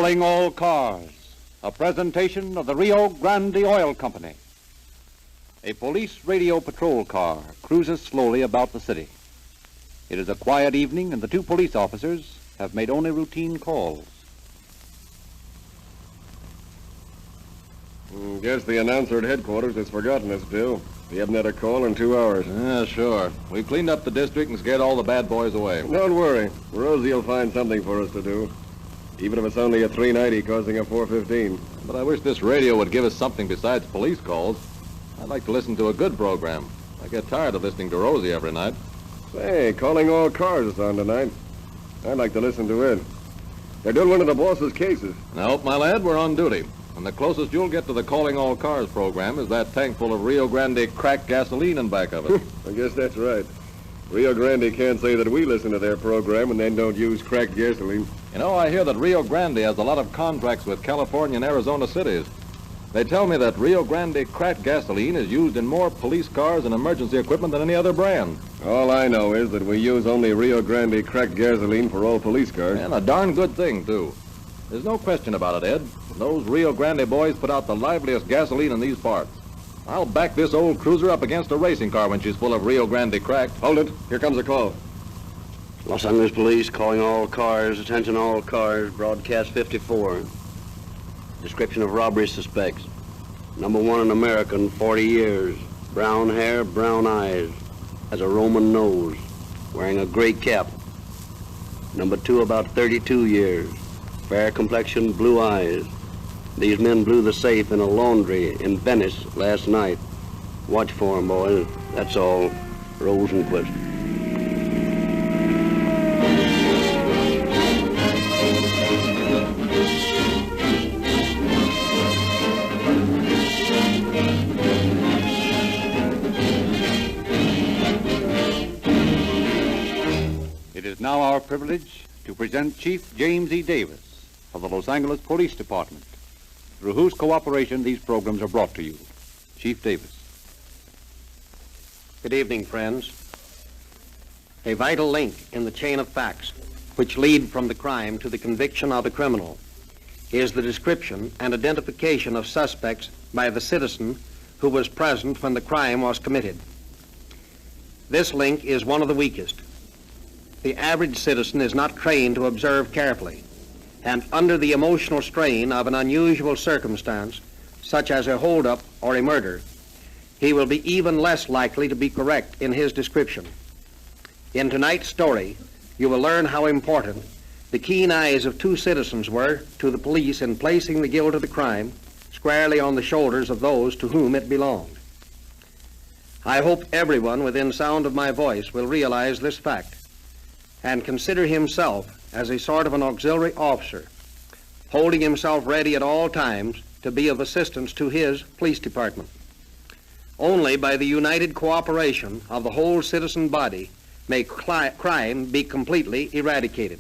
Calling all cars. A presentation of the Rio Grande Oil Company. A police radio patrol car cruises slowly about the city. It is a quiet evening, and the two police officers have made only routine calls. Guess the announcer at headquarters has forgotten us, Bill. We haven't had a call in 2 hours. Yeah, sure. We cleaned up the district and scared all the bad boys away. Don't worry. Rosie will find something for us to do. Even if it's only a 390 costing a 415. But I wish this radio would give us something besides police calls. I'd like to listen to a good program. I get tired of listening to Rosie every night. Say, Calling All Cars is on tonight. I'd like to listen to it. They're doing one of the boss's cases. Nope, my lad, we're on duty. And the closest you'll get to the Calling All Cars program is that tank full of Rio Grande cracked gasoline in back of it. I guess that's right. Rio Grande can't say that we listen to their program and then don't use cracked gasoline. You know, I hear that Rio Grande has a lot of contracts with California and Arizona cities. They tell me that Rio Grande cracked gasoline is used in more police cars and emergency equipment than any other brand. All I know is that we use only Rio Grande cracked gasoline for all police cars. And a darn good thing, too. There's no question about it, Ed. Those Rio Grande boys put out the liveliest gasoline in these parts. I'll back this old cruiser up against a racing car when she's full of Rio Grande cracked. Hold it. Here comes a call. Los Angeles Police, calling all cars. Attention all cars. Broadcast 54. Description of robbery suspects. Number 1, an American, 40 years. Brown hair, brown eyes. Has a Roman nose. Wearing a gray cap. Number 2, about 32 years. Fair complexion, blue eyes. These men blew the safe in a laundry in Venice last night. Watch for them, boys. That's all. Rosenquist. It is now our privilege to present Chief James E. Davis of the Los Angeles Police Department, through whose cooperation these programs are brought to you. Chief Davis. Good evening, friends. A vital link in the chain of facts which lead from the crime to the conviction of the criminal is the description and identification of suspects by the citizen who was present when the crime was committed. This link is one of the weakest. The average citizen is not trained to observe carefully, and under the emotional strain of an unusual circumstance, such as a holdup or a murder, he will be even less likely to be correct in his description. In tonight's story, you will learn how important the keen eyes of two citizens were to the police in placing the guilt of the crime squarely on the shoulders of those to whom it belonged. I hope everyone within sound of my voice will realize this fact and consider himself as a sort of an auxiliary officer, holding himself ready at all times to be of assistance to his police department. Only by the united cooperation of the whole citizen body may crime be completely eradicated.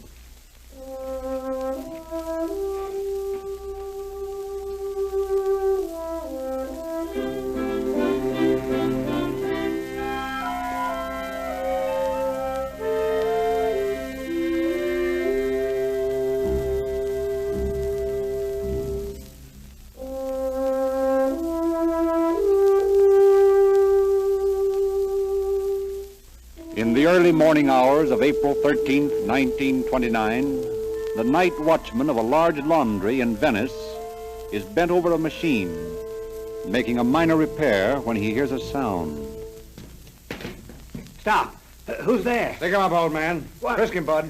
In the early morning hours of April 13th, 1929, the night watchman of a large laundry in Venice is bent over a machine, making a minor repair when he hears a sound. Stop. Who's there? Pick him up, old man. What? Frisk him, bud.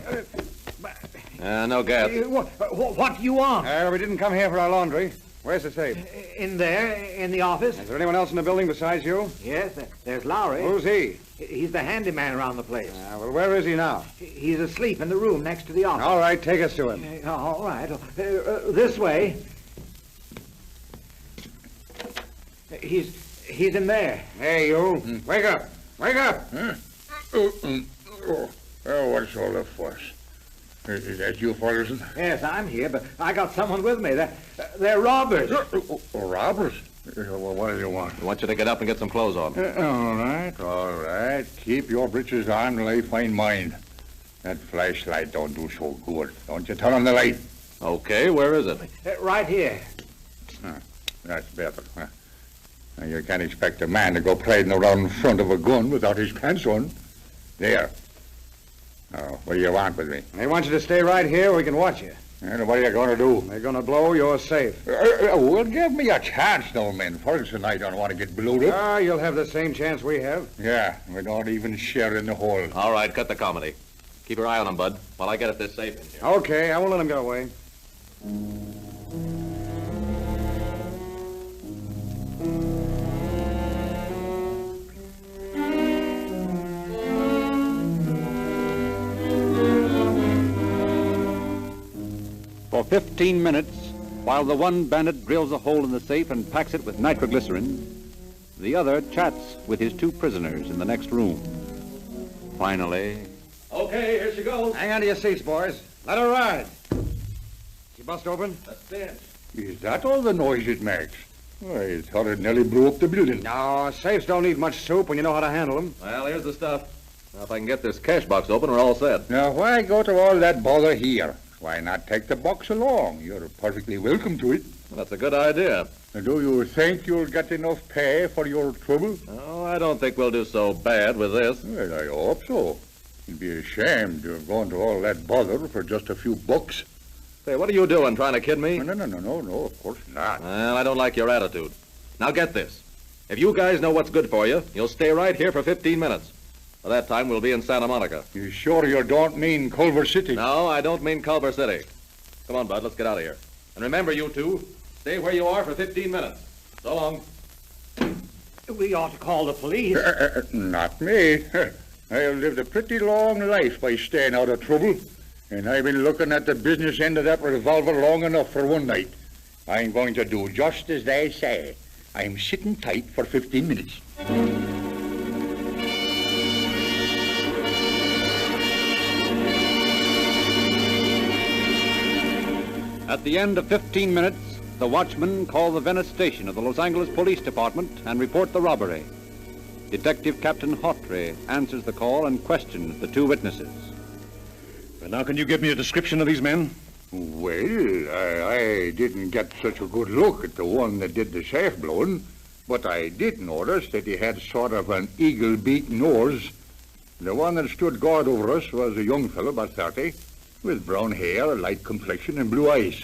No gas. What do you want? We didn't come here for our laundry. Where's the safe? In there, in the office. Is there anyone else in the building besides you? Yes, there's Lowry. Who's he? He's the handyman around the place. Well, where is he now? He's asleep in the room next to the office. All right, take us to him. All right. This way. He's in there. Hey, you. Wake up. Wake up. Oh, what's all that fuss? Is that you, Ferguson? Yes, I'm here, but I got someone with me. They're robbers. Robbers? Well, what do you want? I want you to get up and get some clothes on. All right. Keep your breeches on till I find mine. That flashlight don't do so good. Don't you turn on the light. Okay, where is it? Right here. That's better. Now, you can't expect a man to go parading around in front of a gun without his pants on. There. Oh, what do you want with me? They want you to stay right here where we can watch you. And what are you going to do? They're going to blow your safe. Well, give me a chance, no man. Ferguson and I don't want to get bloated. Ah, you'll have the same chance we have. Yeah, we don't even share in the hole. All right, cut the comedy. Keep your eye on him, Bud, while I get at this safe in here. Okay, I won't let him get away. For 15 minutes, while the one bandit drills a hole in the safe and packs it with nitroglycerin, the other chats with his two prisoners in the next room. Finally... Okay, here she goes. Hang on to your seats, boys. Let her ride. She bust open? That's it. Is that all the noise it makes? I thought it nearly blew up the building. No, safes don't need much soup when you know how to handle them. Well, here's the stuff. Now, if I can get this cash box open, we're all set. Now, why go to all that bother here? Why not take the box along? You're perfectly welcome to it. Well, that's a good idea. Now, do you think you'll get enough pay for your trouble? Oh, I don't think we'll do so bad with this. Well, I hope so. You'd be ashamed to have gone to all that bother for just a few bucks. Say, what are you doing, trying to kid me? No, of course not. Well, I don't like your attitude. Now get this. If you guys know what's good for you, you'll stay right here for 15 minutes. By that time, we'll be in Santa Monica. You sure you don't mean Culver City? No, I don't mean Culver City. Come on, Bud, let's get out of here. And remember, you two, stay where you are for 15 minutes. So long. We ought to call the police. Not me. I've lived a pretty long life by staying out of trouble. And I've been looking at the business end of that revolver long enough for one night. I'm going to do just as they say. I'm sitting tight for 15 minutes. At the end of 15 minutes, the watchman called the Venice station of the Los Angeles Police Department and report the robbery. Detective Captain Hawtrey answers the call and questions the two witnesses. And now, can you give me a description of these men? Well, I didn't get such a good look at the one that did the safe blowing, but I did notice that he had sort of an eagle-beak nose. The one that stood guard over us was a young fellow, about 30, with brown hair, a light complexion, and blue eyes.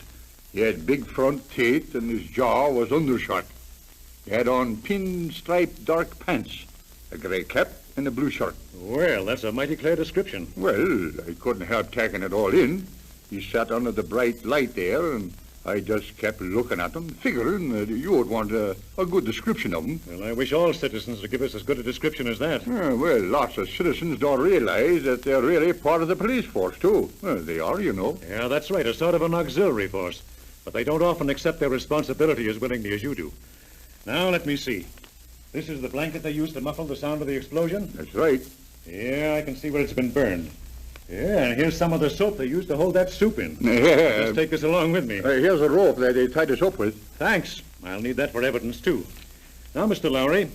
He had big front teeth, and his jaw was undershot. He had on pinstripe dark pants, a gray cap, and a blue shirt. Well, that's a mighty clear description. Well, I couldn't help taking it all in. He sat under the bright light there, and I just kept looking at him, figuring that you would want a good description of him. Well, I wish all citizens would give us as good a description as that. Well, lots of citizens don't realize that they're really part of the police force, too. Well, they are, you know. Yeah, that's right, a sort of an auxiliary force. But they don't often accept their responsibility as willingly as you do. Now, let me see. This is the blanket they used to muffle the sound of the explosion? That's right. Yeah, I can see where it's been burned. Yeah, and here's some of the soap they used to hold that soup in. Yeah. Just take this along with me. Here's a rope that they tied us up with. Thanks. I'll need that for evidence, too. Now, Mr. Lowry,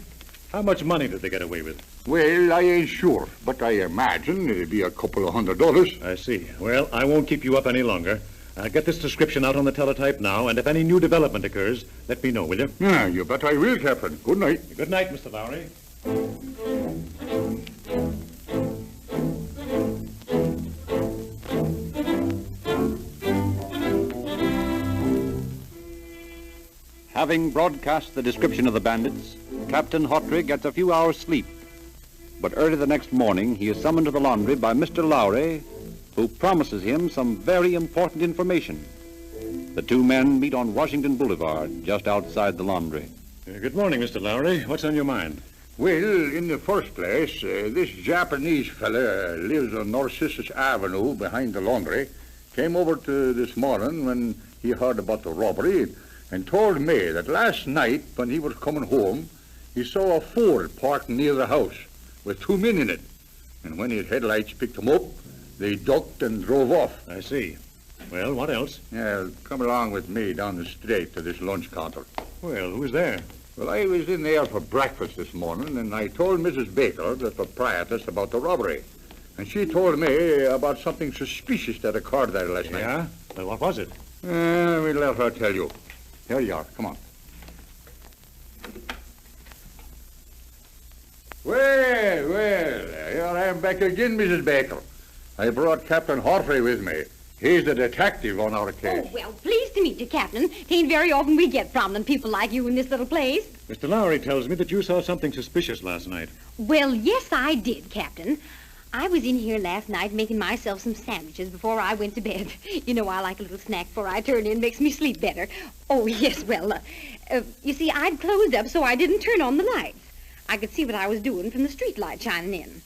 how much money did they get away with? Well, I ain't sure, but I imagine it'd be a couple of $100. I see. Well, I won't keep you up any longer. I'll get this description out on the teletype now, and if any new development occurs, let me know, will you? Yeah, you bet I will, Captain. Good night. Good night, Mr. Lowry. Having broadcast the description of the bandits, Captain Hawtrey gets a few hours' sleep. But early the next morning, he is summoned to the laundry by Mr. Lowry, who promises him some very important information. The two men meet on Washington Boulevard, just outside the laundry. Good morning, Mr. Lowry. What's on your mind? Well, in the first place, this Japanese fella lives on Narcissus Avenue behind the laundry. Came over to this morning when he heard about the robbery and told me that last night when he was coming home, he saw a Ford parked near the house with two men in it. And when his headlights picked him up, they ducked and drove off. I see. Well, what else? Yeah, come along with me down the street to this lunch counter. Well, who's there? Well, I was in there for breakfast this morning, and I told Mrs. Baker, the proprietress, about the robbery. And she told me about something suspicious that occurred there last night. Yeah? Well, what was it? We'll let her tell you. Here you are. Come on. Well, here I am back again, Mrs. Baker. I brought Captain Hawtrey with me. He's the detective on our case. Oh, well, pleased to meet you, Captain. Tain't very often we get prominent people like you in this little place. Mr. Lowry tells me that you saw something suspicious last night. Well, yes, I did, Captain. I was in here last night making myself some sandwiches before I went to bed. You know, I like a little snack before I turn in. Makes me sleep better. Oh, yes, well, you see, I'd closed up so I didn't turn on the lights. I could see what I was doing from the street light shining in.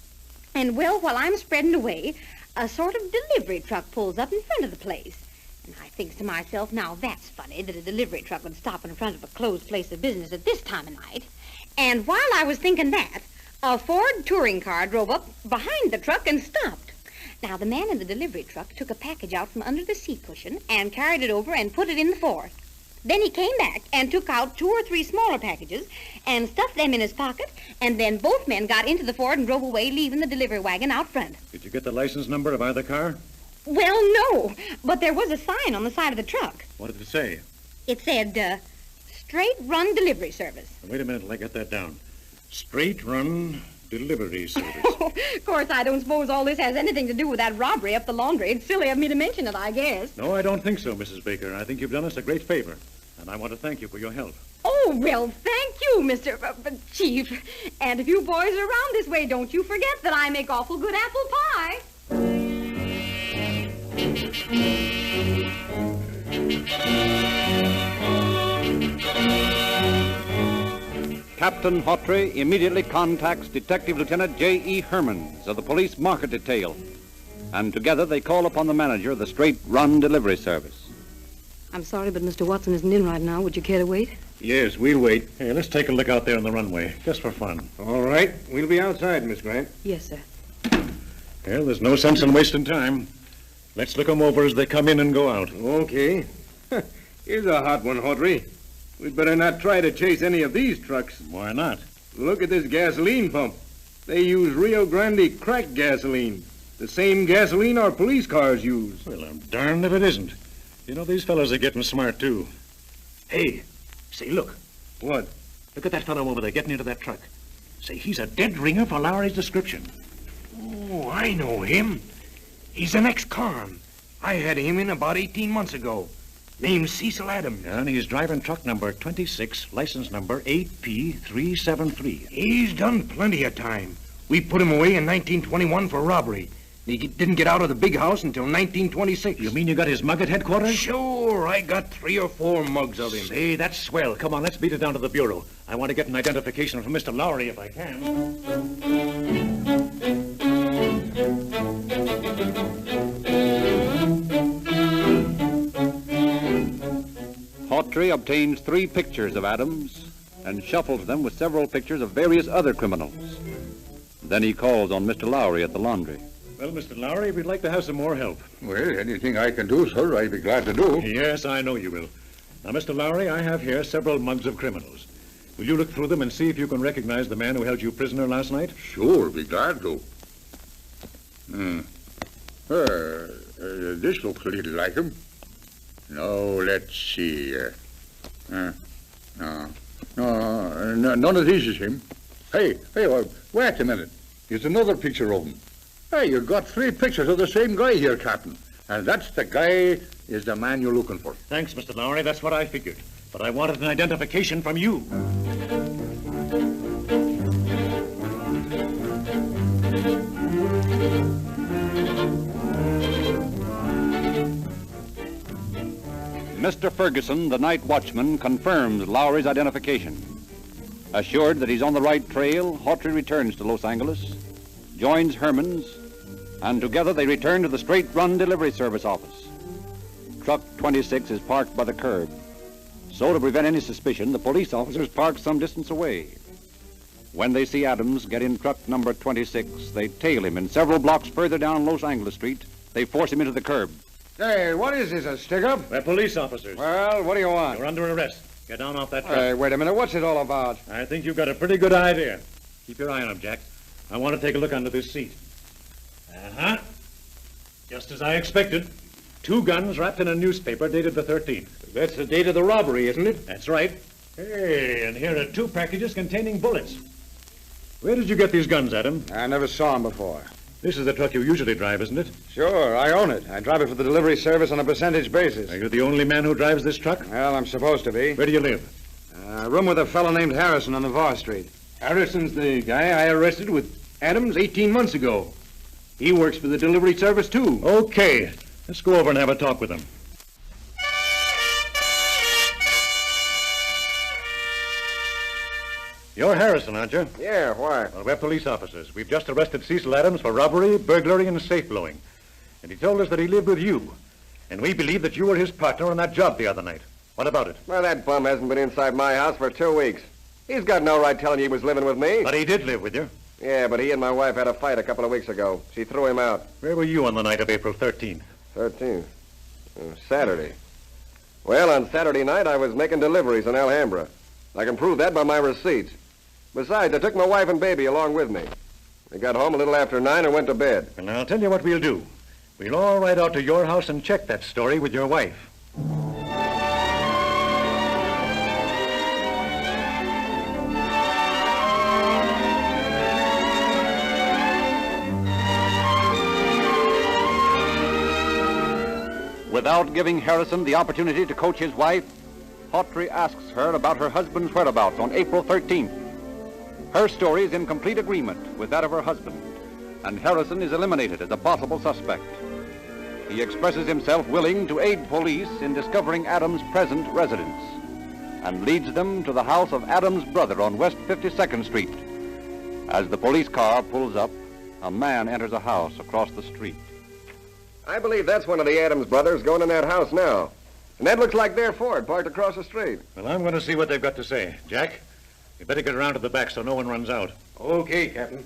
And, well, while I'm spreading away, a sort of delivery truck pulls up in front of the place. And I thinks to myself, now that's funny that a delivery truck would stop in front of a closed place of business at this time of night. And while I was thinking that, a Ford touring car drove up behind the truck and stopped. Now, the man in the delivery truck took a package out from under the seat cushion and carried it over and put it in the Ford. Then he came back and took out 2 or 3 smaller packages and stuffed them in his pocket, and then both men got into the Ford and drove away, leaving the delivery wagon out front. Did you get the license number of either car? Well, no, but there was a sign on the side of the truck. What did it say? It said, Straight Run Delivery Service. Wait a minute till I get that down. Straight Run Delivery Service. Of course, I don't suppose all this has anything to do with that robbery up the laundry. It's silly of me to mention it, I guess. No, I don't think so, Mrs. Baker. I think you've done us a great favor, and I want to thank you for your help. Oh, well, thank you, Mr. Chief. And if you boys are around this way, don't you forget that I make awful good apple pie. Captain Hawtrey immediately contacts Detective Lieutenant J.E. Hermans of the Police Market Detail, and together they call upon the manager of the Straight Run Delivery Service. I'm sorry, but Mr. Watson isn't in right now. Would you care to wait? Yes, we'll wait. Hey, let's take a look out there on the runway, just for fun. All right. We'll be outside, Miss Grant. Yes, sir. Well, there's no sense in wasting time. Let's look them over as they come in and go out. Okay. Here's a hot one, Hawtrey. We'd better not try to chase any of these trucks. Why not? Look at this gasoline pump. They use Rio Grande cracked gasoline. The same gasoline our police cars use. Well, I'm darned if it isn't. You know, these fellows are getting smart, too. Hey, say, look. What? Look at that fellow over there getting into that truck. Say, he's a dead ringer for Lowry's description. Oh, I know him. He's an ex-con. I had him in about 18 months ago. Name's Cecil Adams. And he's driving truck number 26, license number 8P373. He's done plenty of time. We put him away in 1921 for robbery. He didn't get out of the big house until 1926. You mean you got his mug at headquarters? Sure, I got 3 or 4 mugs of him. Say, that's swell. Come on, let's beat it down to the bureau. I want to get an identification from Mr. Lowry if I can. Hawtrey obtains 3 pictures of Adams and shuffles them with several pictures of various other criminals. Then he calls on Mr. Lowry at the laundry. Well, Mr. Lowry, we'd like to have some more help. Well, anything I can do, sir, I'd be glad to do. Yes, I know you will. Now, Mr. Lowry, I have here several mugs of criminals. Will you look through them and see if you can recognize the man who held you prisoner last night? Sure, be glad to. This looks a little like him. Now, let's see. No, none of these is him. Hey, wait a minute. Here's another picture of him. Hey, you got 3 pictures of the same guy here, Captain. And that's the guy is the man you're looking for. Thanks, Mr. Lowry. That's what I figured. But I wanted an identification from you. Mr. Ferguson, the night watchman, confirms Lowry's identification. Assured that he's on the right trail, Hawtrey returns to Los Angeles, joins Hermans, and together they return to the Straight Run Delivery Service office. Truck 26 is parked by the curb. So to prevent any suspicion, the police officers park some distance away. When they see Adams get in truck number 26, they tail him, and several blocks further down Los Angeles Street, they force him into the curb. Hey, what is this, a stick-up? We're police officers. Well, what do you want? You're under arrest. Get down off that truck. Hey, wait a minute. What's it all about? I think you've got a pretty good idea. Keep your eye on him, Jack. I want to take a look under this seat. Uh-huh. Just as I expected. 2 guns wrapped in a newspaper dated the 13th. That's the date of the robbery, isn't it? That's right. Hey, and here are 2 packages containing bullets. Where did you get these guns, Adam? I never saw him before. This is the truck you usually drive, isn't it? Sure, I own it. I drive it for the delivery service on a percentage basis. Are you the only man who drives this truck? Well, I'm supposed to be. Where do you live? Room with a fellow named Harrison on Navarre Street. Harrison's the guy I arrested with Adams 18 months ago. He works for the delivery service, too. Okay. Let's go over and have a talk with him. You're Harrison, aren't you? Yeah, why? Well, we're police officers. We've just arrested Cecil Adams for robbery, burglary, and safe blowing. And he told us that he lived with you. And we believe that you were his partner on that job the other night. What about it? Well, that bum hasn't been inside my house for 2 weeks. He's got no right telling you he was living with me. But he did live with you. Yeah, but he and my wife had a fight a couple of weeks ago. She threw him out. Where were you on the night of April 13th? 13th? Saturday. Well, on Saturday night, I was making deliveries in Alhambra. I can prove that by my receipts. Besides, I took my wife and baby along with me. We got home a little after 9 and went to bed. And I'll tell you what we'll do. We'll all ride out to your house and check that story with your wife. Without giving Harrison the opportunity to coach his wife, Hawtrey asks her about her husband's whereabouts on April 13th. Her story is in complete agreement with that of her husband, and Harrison is eliminated as a possible suspect. He expresses himself willing to aid police in discovering Adams' present residence and leads them to the house of Adams' brother on West 52nd Street. As the police car pulls up, a man enters a house across the street. I believe that's one of the Adams brothers going in that house now. And that looks like their Ford parked across the street. Well, I'm going to see what they've got to say. Jack, you better get around to the back so no one runs out. Okay, Captain.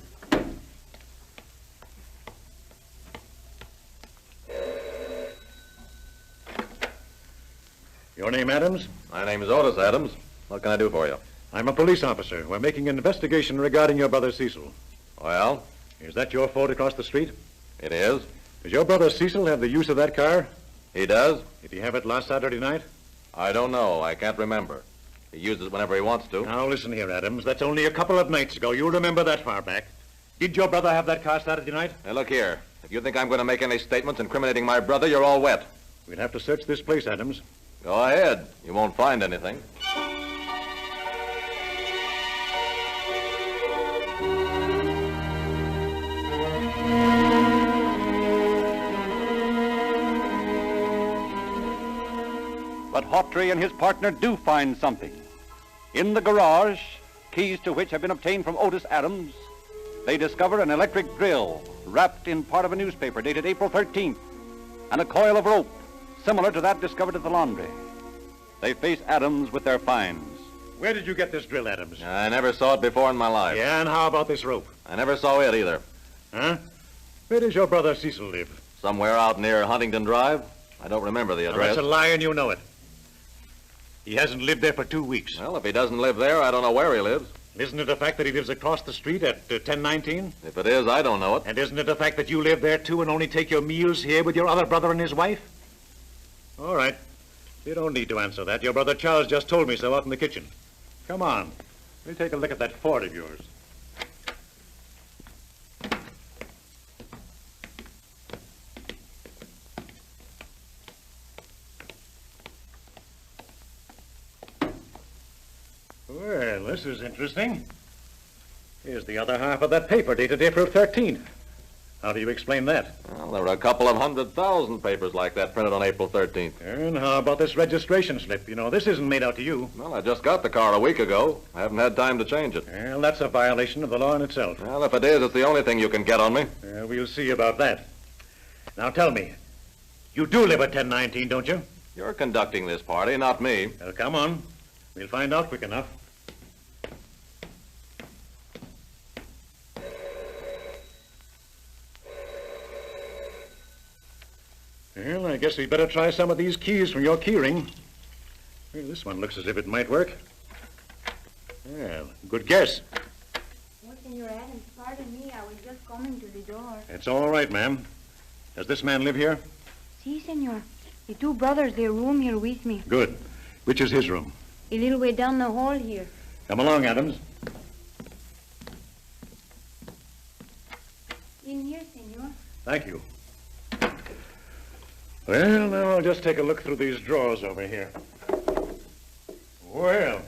Your name, Adams? My name is Otis Adams. What can I do for you? I'm a police officer. We're making an investigation regarding your brother Cecil. Well, Is that your Ford across the street? it is. Does your brother Cecil have the use of that car? He does. Did he have it last Saturday night? I don't know. I can't remember. He uses it whenever he wants to. Now, listen here, Adams. That's only a couple of nights ago. You'll remember that far back. Did your brother have that car Saturday night? Hey, look here. If you think I'm going to make any statements incriminating my brother, you're all wet. We'd have to search this place, Adams. Go ahead. You won't find anything. But Hawtrey and his partner do find something. In the garage, keys to which have been obtained from Otis Adams, they discover an electric drill wrapped in part of a newspaper dated April 13th and a coil of rope similar to that discovered at the laundry. They face Adams with their finds. Where did you get this drill, Adams? I never saw it before in my life. Yeah, and how about this rope? I never saw it either. Huh? Where does your brother Cecil live? Somewhere out near Huntington Drive. I don't remember the Now, address. that's a lie, and you know it. He hasn't lived there for 2 weeks. Well, if he doesn't live there, I don't know where he lives. Isn't it a fact that he lives across the street at 1019? If it is, I don't know it. And isn't it a fact that you live there, too, and only take your meals here with your other brother and his wife? All right. You don't need to answer that. Your brother Charles just told me so out in the kitchen. Come on. We'll take a look at that Ford of yours. Well, this is interesting. Here's the other half of that paper dated April 13th. How do you explain that? Well, there were a couple of 100,000 papers like that printed on April 13th. And how about this registration slip? You know, this isn't made out to you. Well, I just got the car a week ago. I haven't had time to change it. Well, that's a violation of the law in itself. Well, if it is, it's the only thing you can get on me. We'll see about that. Now, tell me, you do live at 1019, don't you? You're conducting this party, not me. Well, come on. We'll find out quick enough. Well, I guess we'd better try some of these keys from your keyring. Well, this one looks as if it might work. Well, good guess. Oh, Senor Adams, pardon me. I was just coming to the door. It's all right, ma'am. Does this man live here? Si, senor. The two brothers, they room here with me. Good. Which is his room? A little way down the hall here. Come along, Adams. In here, senor. Thank you. Well, now I'll just take a look through these drawers over here. Well,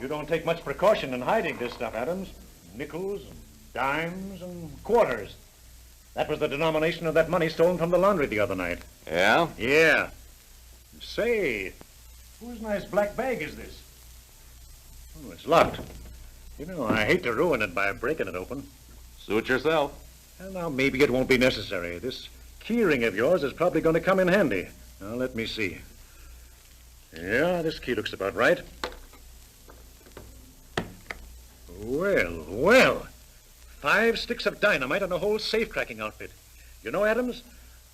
you don't take much precaution in hiding this stuff, Adams. Nickels, and dimes, and quarters. That was the denomination of that money stolen from the laundry the other night. Yeah? Yeah. Say, whose nice black bag is this? Oh, it's locked. You know, I hate to ruin it by breaking it open. Suit yourself. Well, now, maybe it won't be necessary. This keyring of yours is probably going to come in handy. Now, let me see. Yeah, this key looks about right. Well, well. 5 sticks of dynamite and a whole safe-cracking outfit. You know, Adams,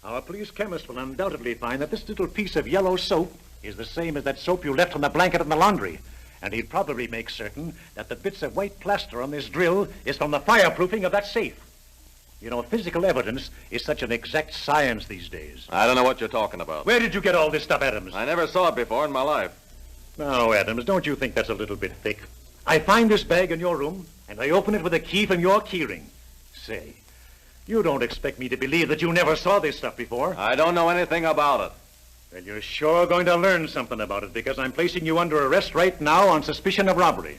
our police chemist will undoubtedly find that this little piece of yellow soap is the same as that soap you left on the blanket in the laundry. And he'd probably make certain that the bits of white plaster on this drill is from the fireproofing of that safe. You know, physical evidence is such an exact science these days. I don't know what you're talking about. Where did you get all this stuff, Adams? I never saw it before in my life. Now, Adams, don't you think that's a little bit thick? I find this bag in your room, and I open it with a key from your keyring. Say, you don't expect me to believe that you never saw this stuff before? I don't know anything about it. Well, you're sure going to learn something about it, because I'm placing you under arrest right now on suspicion of robbery.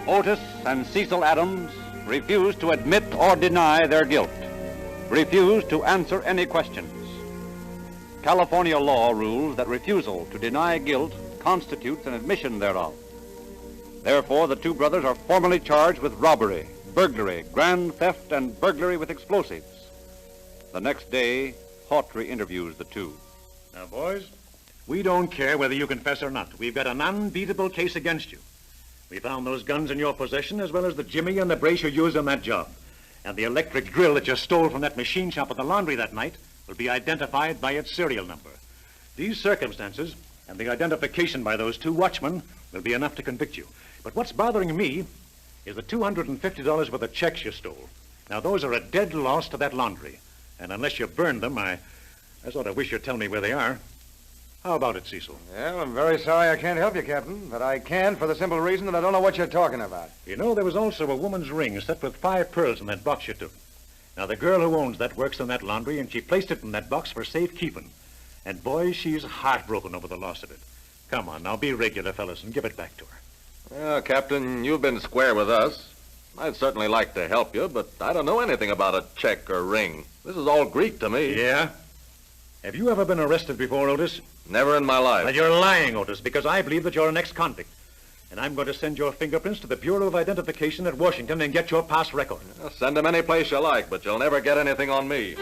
Otis and Cecil Adams refused to admit or deny their guilt, refused to answer any questions. California law rules that refusal to deny guilt constitutes an admission thereof. Therefore, the two brothers are formally charged with robbery, burglary, grand theft, and burglary with explosives. The next day, Hawtrey interviews the two. Now, boys, we don't care whether you confess or not. We've got an unbeatable case against you. We found those guns in your possession, as well as the jimmy and the brace you used on that job. And the electric drill that you stole from that machine shop at the laundry that night will be identified by its serial number. These circumstances and the identification by those two watchmen will be enough to convict you. But what's bothering me is the $250 worth of checks you stole. Now, those are a dead loss to that laundry. And unless you burned them, I sort of wish you'd tell me where they are. How about it, Cecil? Well, I'm very sorry I can't help you, Captain, but I can for the simple reason that I don't know what you're talking about. You know, there was also a woman's ring set with 5 pearls in that box you took. Now, the girl who owns that works in that laundry, and she placed it in that box for safekeeping. And, boy, she's heartbroken over the loss of it. Come on, now, be regular, fellas, and give it back to her. Well, Captain, you've been square with us. I'd certainly like to help you, but I don't know anything about a check or ring. This is all Greek to me. Yeah? Have you ever been arrested before, Otis? Never in my life. Well, you're lying, Otis, because I believe that you're an ex-convict. And I'm going to send your fingerprints to the Bureau of Identification at Washington and get your past record. Well, send them any place you like, but you'll never get anything on me.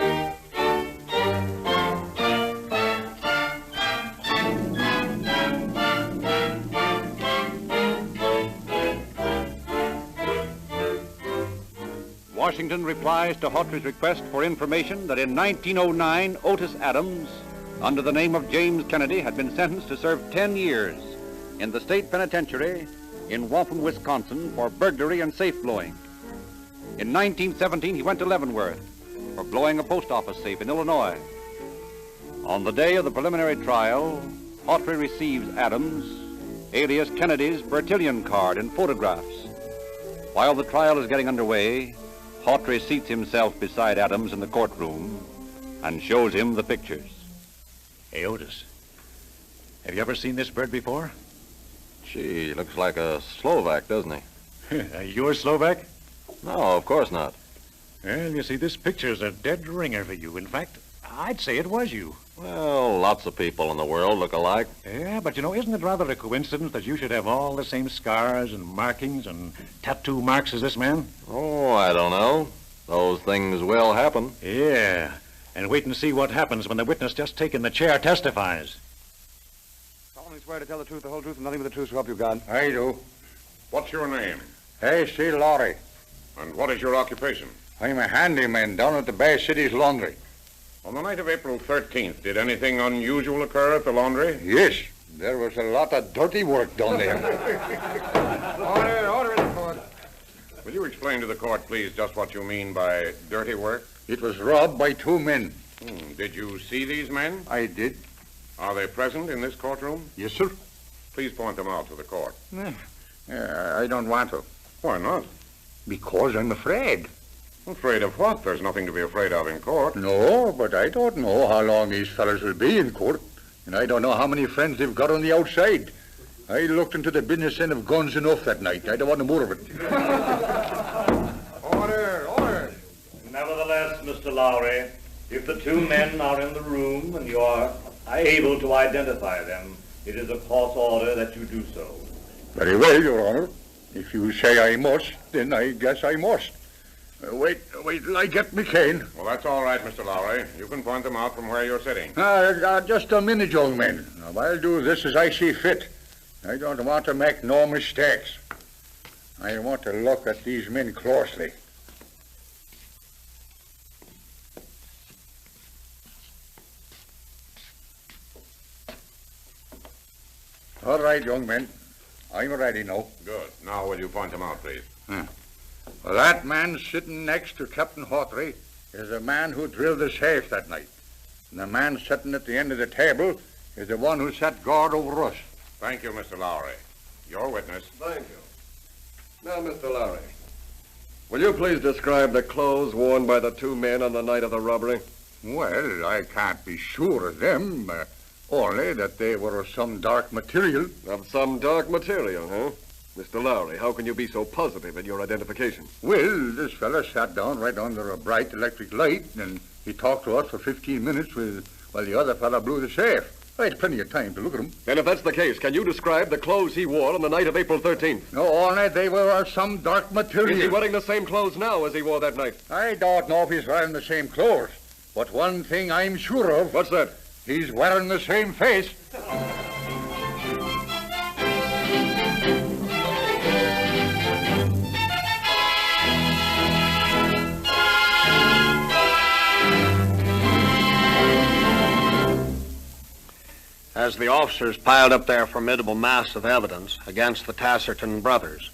Washington replies to Hawtrey's request for information that in 1909, Otis Adams, under the name of James Kennedy, had been sentenced to serve 10 years in the state penitentiary in Waupun, Wisconsin, for burglary and safe blowing. In 1917, he went to Leavenworth for blowing a post office safe in Illinois. On the day of the preliminary trial, Hawtrey receives Adams, alias Kennedy's Bertillon card and photographs. While the trial is getting underway, Hawtrey seats himself beside Adams in the courtroom and shows him the pictures. Hey, Otis, have you ever seen this bird before? Gee, he looks like a Slovak, doesn't he? You're Slovak? No, of course not. Well, you see, this picture's a dead ringer for you. In fact, I'd say it was you. Well, lots of people in the world look alike. Yeah, but you know, isn't it rather a coincidence that you should have all the same scars and markings and tattoo marks as this man? Oh, I don't know. Those things will happen. Yeah, and wait and see what happens when the witness just taken the chair testifies. Solemnly swear to tell the truth, the whole truth, and nothing but the truth, so help you God. I do. What's your name? A.C. Laurie. And what is your occupation? I'm a handyman down at the Bay City's laundry. On the night of April 13th, did anything unusual occur at the laundry? Yes. There was a lot of dirty work done there. Order in the court. Will you explain to the court, please, just what you mean by dirty work? It was robbed by 2 men. Did you see these men? I did. Are they present in this courtroom? Yes, sir. Please point them out to the court. I don't want to. Why not? Because I'm afraid. Afraid of what? There's nothing to be afraid of in court. No, but I don't know how long these fellas will be in court. And I don't know how many friends they've got on the outside. I looked into the business end of guns enough that night. I don't want more of it. Order. Nevertheless, Mr. Lowry, if the 2 men are in the room and you are able to identify them, it is a court order that you do so. Very well, Your Honor. If you say I must, then I guess I must. Wait till I get me cane. Well, that's all right, Mr. Lowry. You can point them out from where you're sitting. Just a minute, young man. Now, I'll do this as I see fit. I don't want to make no mistakes. I want to look at these men closely. All right, young men. I'm ready now. Good. Now, will you point them out, please? Well, that man sitting next to Captain Hawtrey is the man who drilled the safe that night. And the man sitting at the end of the table is the one who sat guard over us. Thank you, Mr. Lowry. Your witness. Thank you. Now, Mr. Lowry, will you please describe the clothes worn by the 2 men on the night of the robbery? Well, I can't be sure of them. Only that they were of some dark material. Of some dark material, huh? Mr. Lowry, how can you be so positive in your identification? Well, this fella sat down right under a bright electric light, and he talked to us for 15 minutes while the other fella blew the safe. I had plenty of time to look at him. And if that's the case, can you describe the clothes he wore on the night of April 13th? No, only they were of some dark material. Is he wearing the same clothes now as he wore that night? I don't know if he's wearing the same clothes. But one thing I'm sure of. What's that? He's wearing the same face. As the officers piled up their formidable mass of evidence against the Tasserton brothers,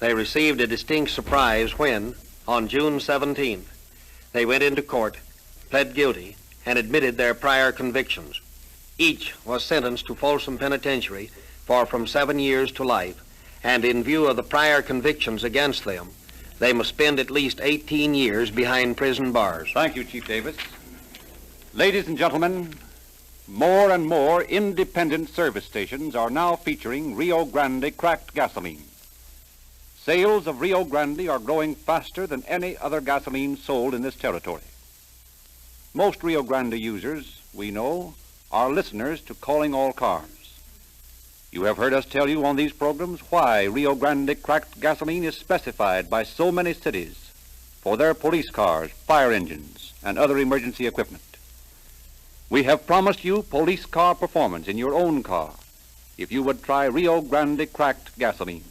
they received a distinct surprise when, on June 17th, they went into court, pled guilty, and admitted their prior convictions. Each was sentenced to Folsom Penitentiary for from 7 years to life, and in view of the prior convictions against them, they must spend at least 18 years behind prison bars. Thank you, Chief Davis. Ladies and gentlemen, more and more independent service stations are now featuring Rio Grande cracked gasoline. Sales of Rio Grande are growing faster than any other gasoline sold in this territory. Most Rio Grande users, we know, are listeners to Calling All Cars. You have heard us tell you on these programs why Rio Grande cracked gasoline is specified by so many cities for their police cars, fire engines, and other emergency equipment. We have promised you police car performance in your own car if you would try Rio Grande cracked gasoline.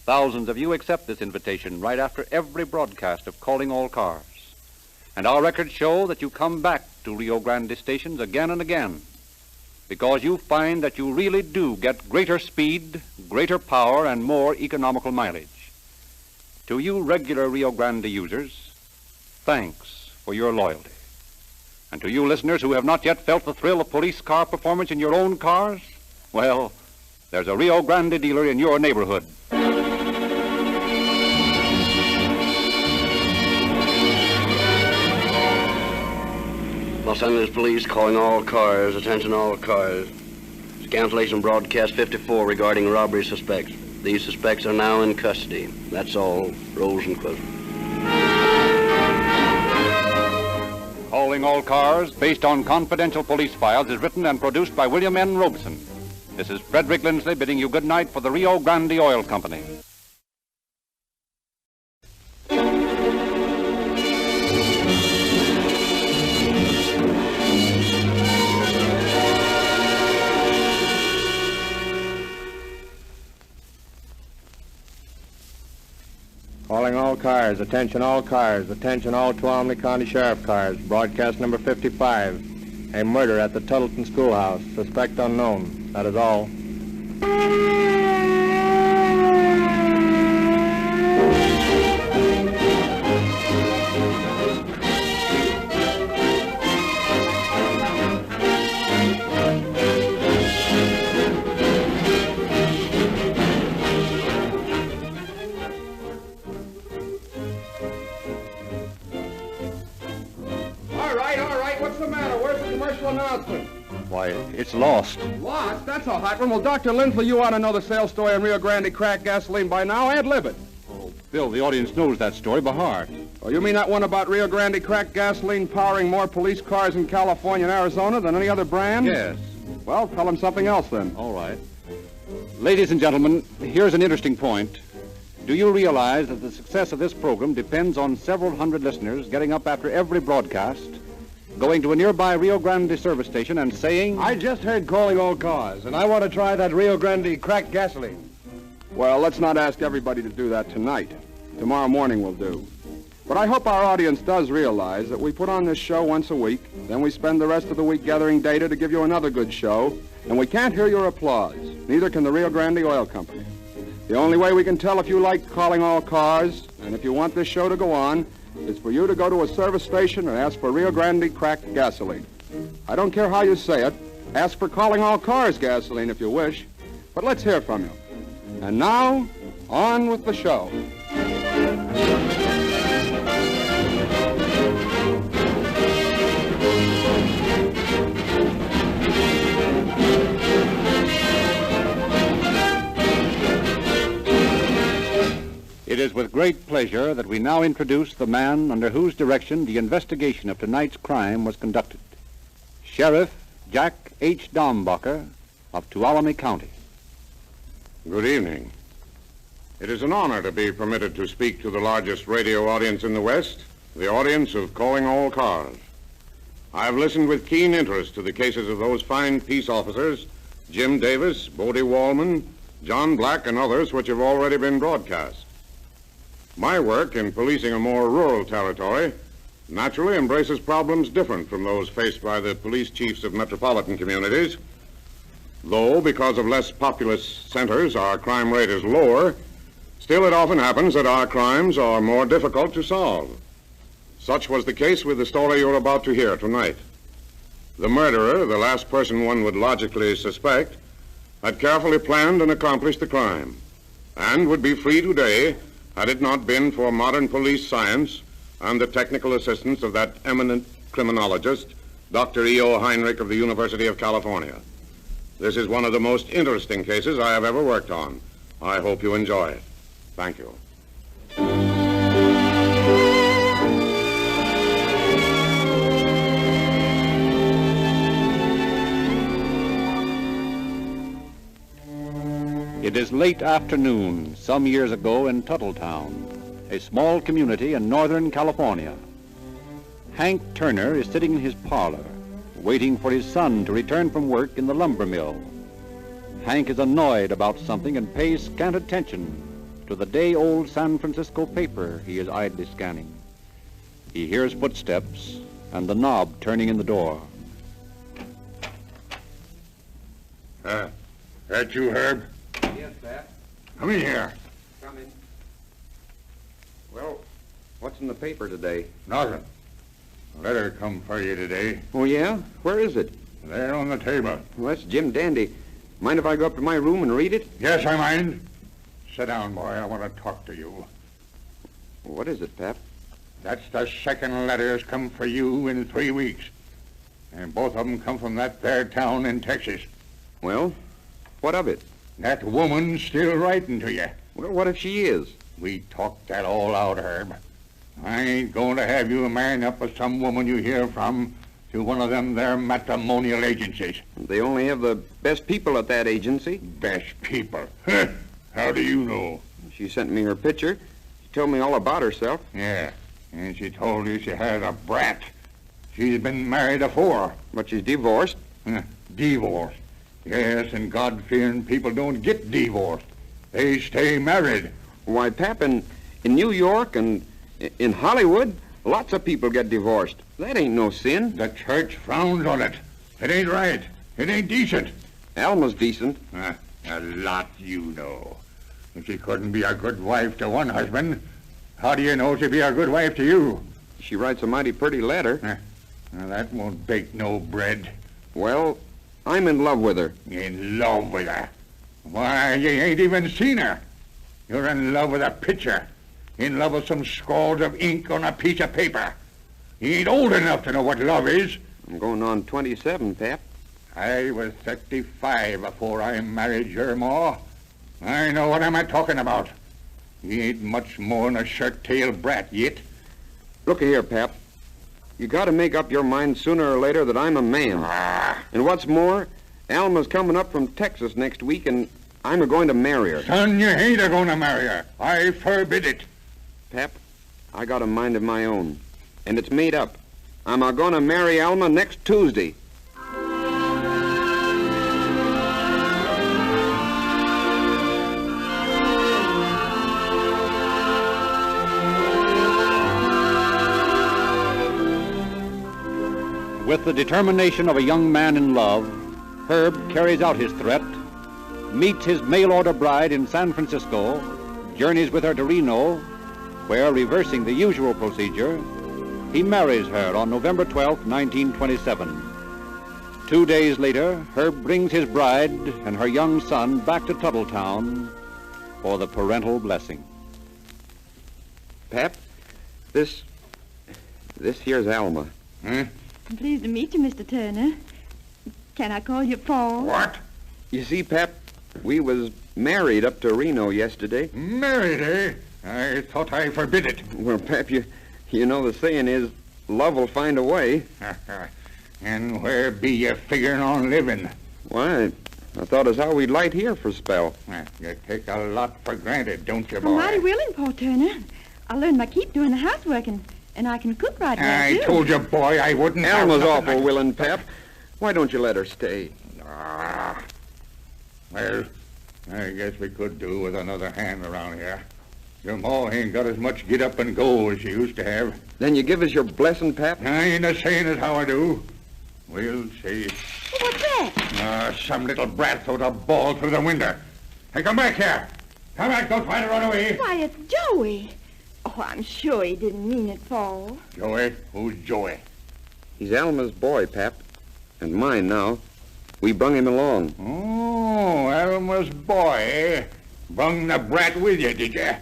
Thousands of you accept this invitation right after every broadcast of Calling All Cars. And our records show that you come back to Rio Grande stations again and again because you find that you really do get greater speed, greater power, and more economical mileage. To you regular Rio Grande users, thanks for your loyalty. And to you listeners who have not yet felt the thrill of police car performance in your own cars, well, there's a Rio Grande dealer in your neighborhood. Los Angeles Police calling all cars, attention all cars. Cancellation broadcast 54 regarding robbery suspects. These suspects are now in custody. That's all. Rosenquist. Calling All Cars, based on confidential police files, is written and produced by William N. Robeson. This is Frederick Lindsley bidding you good night for the Rio Grande Oil Company. Calling all cars, attention all Tuolumne County Sheriff cars, broadcast number 55. A murder at the Tuttleton Schoolhouse, suspect unknown. That is all. All right. What's the matter? Where's the commercial announcement? Why, it's lost. Lost? That's a hot one. Well, Dr. Lindsley, you ought to know the sales story on Rio Grande cracked gasoline by now. Ad-lib it. Oh, Bill, the audience knows that story by heart. Oh, you mean that one about Rio Grande cracked gasoline powering more police cars in California and Arizona than any other brand? Yes. Well, tell them something else then. All right. Ladies and gentlemen, here's an interesting point. Do you realize that the success of this program depends on several hundred listeners getting up after every broadcast, going to a nearby Rio Grande service station and saying, I just heard Calling All Cars, and I want to try that Rio Grande cracked gasoline. Well, let's not ask everybody to do that tonight. Tomorrow morning will do. But I hope our audience does realize that we put on this show once a week, then we spend the rest of the week gathering data to give you another good show, and we can't hear your applause. Neither can the Rio Grande Oil Company. The only way we can tell if you like Calling All Cars, and if you want this show to go on, is for you to go to a service station and ask for Rio Grande cracked gasoline. I don't care how you say it. Ask for Calling All Cars gasoline if you wish. But let's hear from you. And now, on with the show. It is with great pleasure that we now introduce the man under whose direction the investigation of tonight's crime was conducted. Sheriff Jack H. Dombacher of Tuolumne County. Good evening. It is an honor to be permitted to speak to the largest radio audience in the West, the audience of Calling All Cars. I have listened with keen interest to the cases of those fine peace officers, Jim Davis, Bodie Wallman, John Black, and others which have already been broadcast. My work in policing a more rural territory naturally embraces problems different from those faced by the police chiefs of metropolitan communities. Though, because of less populous centers, our crime rate is lower, still it often happens that our crimes are more difficult to solve. Such was the case with the story you're about to hear tonight. The murderer, the last person one would logically suspect, had carefully planned and accomplished the crime, and would be free today had it not been for modern police science and the technical assistance of that eminent criminologist, Dr. E.O. Heinrich of the University of California. This is one of the most interesting cases I have ever worked on. I hope you enjoy it. Thank you. It is late afternoon, some years ago in Tuttletown, a small community in Northern California. Hank Turner is sitting in his parlor, waiting for his son to return from work in the lumber mill. Hank is annoyed about something and pays scant attention to the day-old San Francisco paper he is idly scanning. He hears footsteps and the knob turning in the door. That you, Herb? Yes, Pat. Come in here. Come in. Well, what's in the paper today? Nothing. A letter come for you today. Oh, yeah? Where is it? There on the table. Well, that's Jim Dandy. Mind if I go up to my room and read it? Yes, I mind. Sit down, boy. I want to talk to you. What is it, Pap? That's the second letter that's come for you in 3 weeks. And both of them come from that there town in Texas. Well, what of it? That woman's still writing to you. Well, what if she is? We talked that all out, Herb. I ain't going to have you marrying up with some woman you hear from to one of them there matrimonial agencies. They only have the best people at that agency. Best people? How do you know? She sent me her picture. She told me all about herself. Yeah, and she told you she had a brat. She's been married afore. But she's divorced. Divorced. Yes, and God-fearing people don't get divorced. They stay married. Why, Pap, in New York and in Hollywood, lots of people get divorced. That ain't no sin. The church frowns on it. It ain't right. It ain't decent. Alma's decent. A lot you know. If she couldn't be a good wife to one husband, how do you know she'd be a good wife to you? She writes a mighty pretty letter. Now, that won't bake no bread. Well, I'm in love with her. In love with her? Why, you ain't even seen her. You're in love with a picture. In love with some scrawls of ink on a piece of paper. You ain't old enough to know what love is. I'm going on 27, Pap. I was 35 before I married your ma. I know what I'm talking about. You ain't much more than a shirt-tailed brat yet. Look here, Pap. You got to make up your mind sooner or later that I'm a man. And what's more, Alma's coming up from Texas next week, and I'm a-going to marry her. Son, you ain't a-going to marry her. I forbid it. Pap, I got a mind of my own, and it's made up. I'm a-going to marry Alma next Tuesday. With the determination of a young man in love, Herb carries out his threat, meets his mail-order bride in San Francisco, journeys with her to Reno, where, reversing the usual procedure, he marries her on November 12, 1927. 2 days later, Herb brings his bride and her young son back to Tuttletown for the parental blessing. Pap, this here's Alma. I'm pleased to meet you, Mr. Turner. Can I call you Paul? What? You see, Pap, we was married up to Reno yesterday. Married, eh? I thought I forbid it. Well, Pap, you know the saying is, love will find a way. And where be you figuring on living? Why, I thought as how we'd light here for a spell. You take a lot for granted, don't you, boy? I'm mighty willing, Paul Turner. I learned my keep doing the housework, and I can cook right well, I too. told you, boy, I wouldn't. Alma's awful willing, Pap. Why don't you let her stay? Well, I guess we could do with another hand around here. Your ma ain't got as much get up and go as she used to have. Then you give us your blessing, Pap? I ain't a-saying as how I do. We'll see. What's that? Some little brat throwed a ball through the window. Hey, come back here. Come back, don't try to run away. Why, it's Joey. Oh, I'm sure he didn't mean it, Paul. Joey? Who's Joey? He's Alma's boy, Pap. And mine now. We brung him along. Oh, Alma's boy, eh? Brung the brat with you, did you?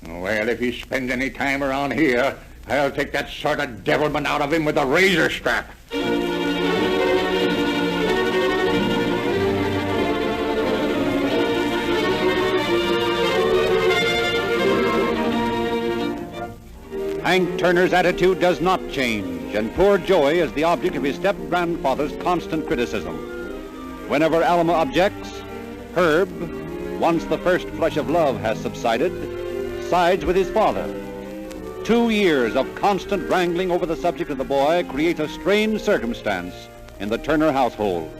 Well, if he spends any time around here, I'll take that sort of devilment out of him with a razor strap. Hank Turner's attitude does not change, and poor Joey is the object of his step-grandfather's constant criticism. Whenever Alma objects, Herb, once the first flush of love has subsided, sides with his father. 2 years of constant wrangling over the subject of the boy create a strange circumstance in the Turner household.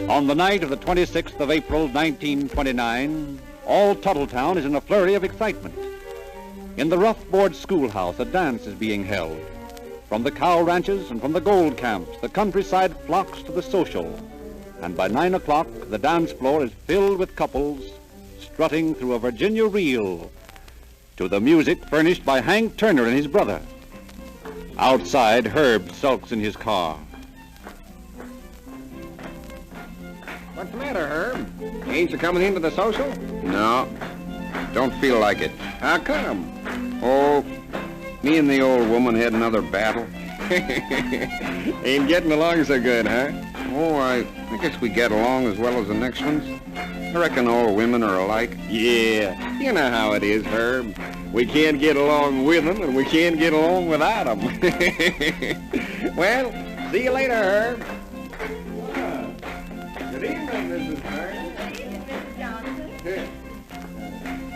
On the night of the 26th of April, 1929, all Tuttletown is in a flurry of excitement. In the rough board schoolhouse, a dance is being held. From the cow ranches and from the gold camps, the countryside flocks to the social. And by 9 o'clock, the dance floor is filled with couples strutting through a Virginia reel to the music furnished by Hank Turner and his brother. Outside, Herb sulks in his car. What's the matter, Herb? Ain't you coming into the social? No, don't feel like it. How come? Oh, me and the old woman had another battle. Ain't getting along so good, huh? Oh, I guess we get along as well as the next ones. I reckon all women are alike. Yeah, you know how it is, Herb. We can't get along with them, and we can't get along without them. Well, see you later, Herb. Good evening, Mrs. Turner. Good evening, Mrs. Johnson.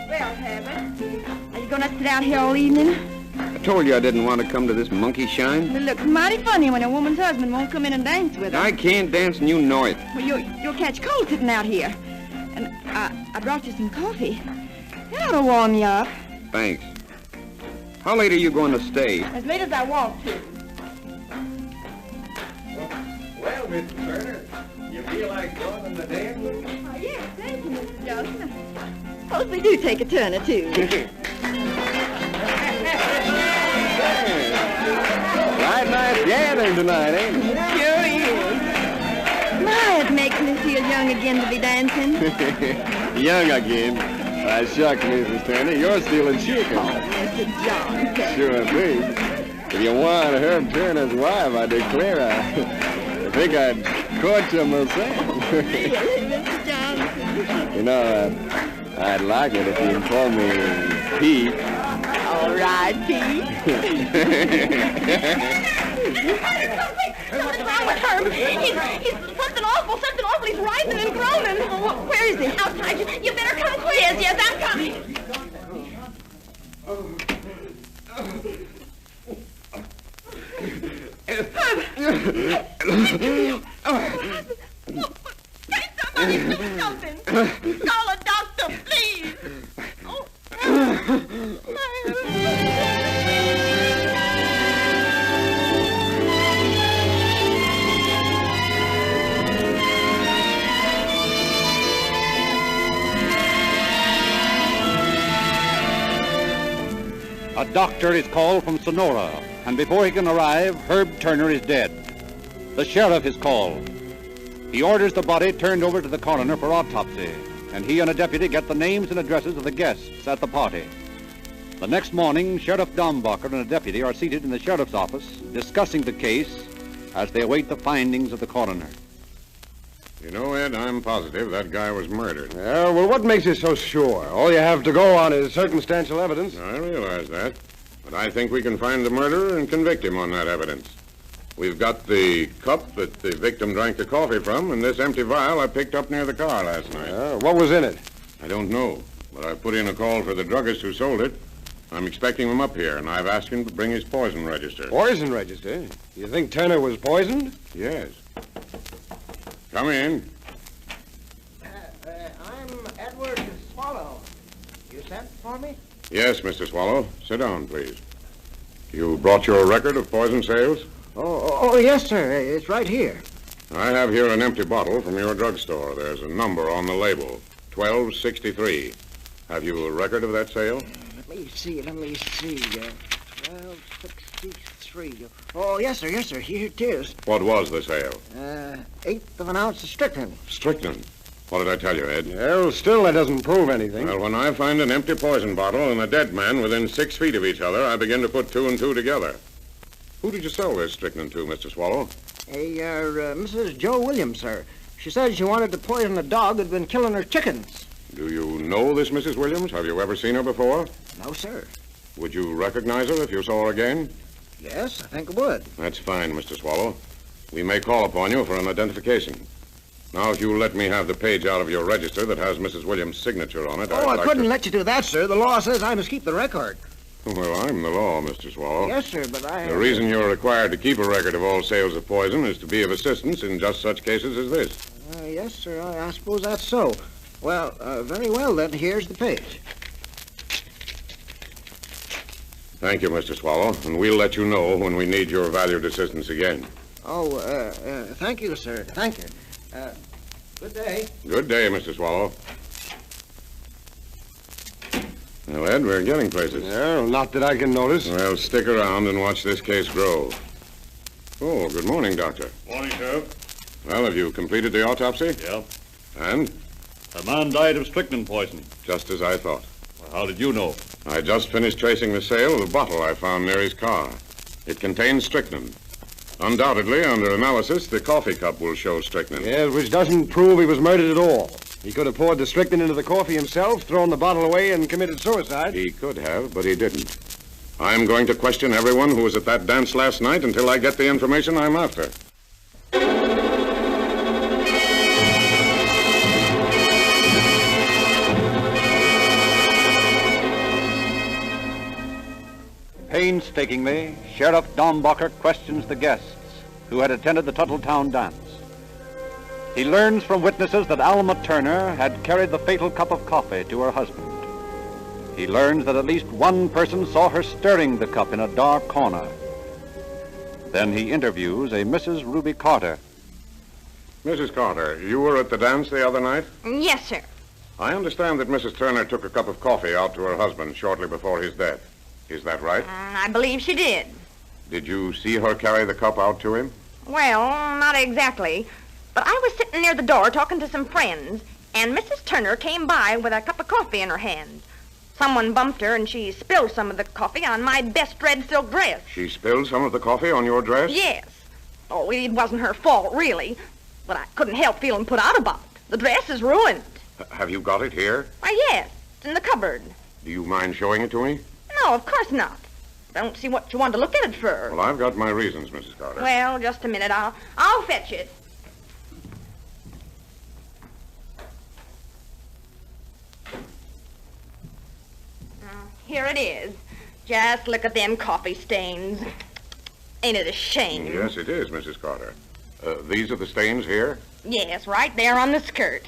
Well, Herbert, are you going to sit out here all evening? I told you I didn't want to come to this monkey shine. It looks mighty funny when a woman's husband won't come in and dance with her. I can't dance, and you know it. Well, you'll catch cold sitting out here. And I brought you some coffee. It ought to warm you up. Thanks. How late are you going to stay? As late as I want to. Well, Mr. Turner, you feel like going on the dance? Oh, yes, thank you, Mr. Johnson. Suppose we do take a turn or two. Right nice gathering tonight, ain't it? Sure is. My, it makes me feel young again to be dancing. Young again. Why, shucks, Mrs. Turner, you're stealing chicken. Oh, Mr. Johnson. Sure thing. If you want Herb Turner's wife, I declare I think I'd court you myself. Really, Mr. Johnson? You know, I'd like it if you'd call me Pete. All right, Pete. Something's wrong with Herb. He's something awful. He's writhing and groaning. Oh, where is he? Outside. You better come quick. Yes, I'm coming. Say somebody do something. Call a doctor, please. A doctor is called from Sonora, and before he can arrive, Herb Turner is dead. The sheriff is called. He orders the body turned over to the coroner for autopsy, and he and a deputy get the names and addresses of the guests at the party. The next morning, Sheriff Dombacher and a deputy are seated in the sheriff's office discussing the case as they await the findings of the coroner. You know, Ed, I'm positive that guy was murdered. Yeah, well, what makes you so sure? All you have to go on is circumstantial evidence. I realize that. But I think we can find the murderer and convict him on that evidence. We've got the cup that the victim drank the coffee from and this empty vial I picked up near the car last night. What was in it? I don't know, but I put in a call for the druggist who sold it. I'm expecting him up here, and I've asked him to bring his poison register. Poison register? You think Turner was poisoned? Yes. Come in. I'm Edward Swallow. You sent for me? Yes, Mr. Swallow. Sit down, please. You brought your record of poison sales? Oh, yes, sir. It's right here. I have here an empty bottle from your drugstore. There's a number on the label, 1263. Have you a record of that sale? Let me see. 1263. Oh, yes, sir. Here it is. What was the sale? Eighth of an ounce of strychnine. Strychnine. What did I tell you, Ed? Well, still, that doesn't prove anything. Well, when I find an empty poison bottle and a dead man within 6 feet of each other, I begin to put two and two together. Who did you sell this strychnine to, Mr. Swallow? Mrs. Joe Williams, sir. She said she wanted to poison a dog that had been killing her chickens. Do you know this Mrs. Williams? Have you ever seen her before? No, sir. Would you recognize her if you saw her again? Yes, I think I would. That's fine, Mr. Swallow. We may call upon you for an identification. Now, if you let me have the page out of your register that has Mrs. Williams' signature on it, I couldn't let you do that, sir. The law says I must keep the record. Well, I'm the law, Mr. Swallow. Yes, sir, but I... The reason you're required to keep a record of all sales of poison is to be of assistance in just such cases as this. Yes, sir, I suppose that's so. Well, very well, then. Here's the page. Thank you, Mr. Swallow, and we'll let you know when we need your valued assistance again. Oh, thank you, sir. Thank you. Good day. Good day, Mr. Swallow. Well, Ed, we're getting places. Yeah, not that I can notice. Well, stick around and watch this case grow. Oh, good morning, Doctor. Morning, Sheriff. Well, have you completed the autopsy? Yeah. And? The man died of strychnine poison. Just as I thought. Well, how did you know? I just finished tracing the sale of the bottle I found near his car. It contains strychnine. Undoubtedly, under analysis, the coffee cup will show strychnine. Yes, which doesn't prove he was murdered at all. He could have poured the strychnine into the coffee himself, thrown the bottle away, and committed suicide. He could have, but he didn't. I'm going to question everyone who was at that dance last night until I get the information I'm after. Painstakingly, Sheriff Dombacher questions the guests who had attended the Tuttletown dance. He learns from witnesses that Alma Turner had carried the fatal cup of coffee to her husband. He learns that at least one person saw her stirring the cup in a dark corner. Then he interviews a Mrs. Ruby Carter. Mrs. Carter, you were at the dance the other night? Yes, sir. I understand that Mrs. Turner took a cup of coffee out to her husband shortly before his death. Is that right? I believe she did. Did you see her carry the cup out to him? Well, not exactly. But I was sitting near the door talking to some friends, and Mrs. Turner came by with a cup of coffee in her hand. Someone bumped her, and she spilled some of the coffee on my best red silk dress. She spilled some of the coffee on your dress? Yes. Oh, it wasn't her fault, really. But I couldn't help feeling put out about it. The dress is ruined. Have you got it here? Why, yes. It's in the cupboard. Do you mind showing it to me? No, of course not. I don't see what you want to look at it for. Well, I've got my reasons, Mrs. Carter. Well, just a minute. I'll fetch it. Here it is. Just look at them coffee stains. Ain't it a shame? Yes, it is, Mrs. Carter. These are the stains here? Yes, right there on the skirt.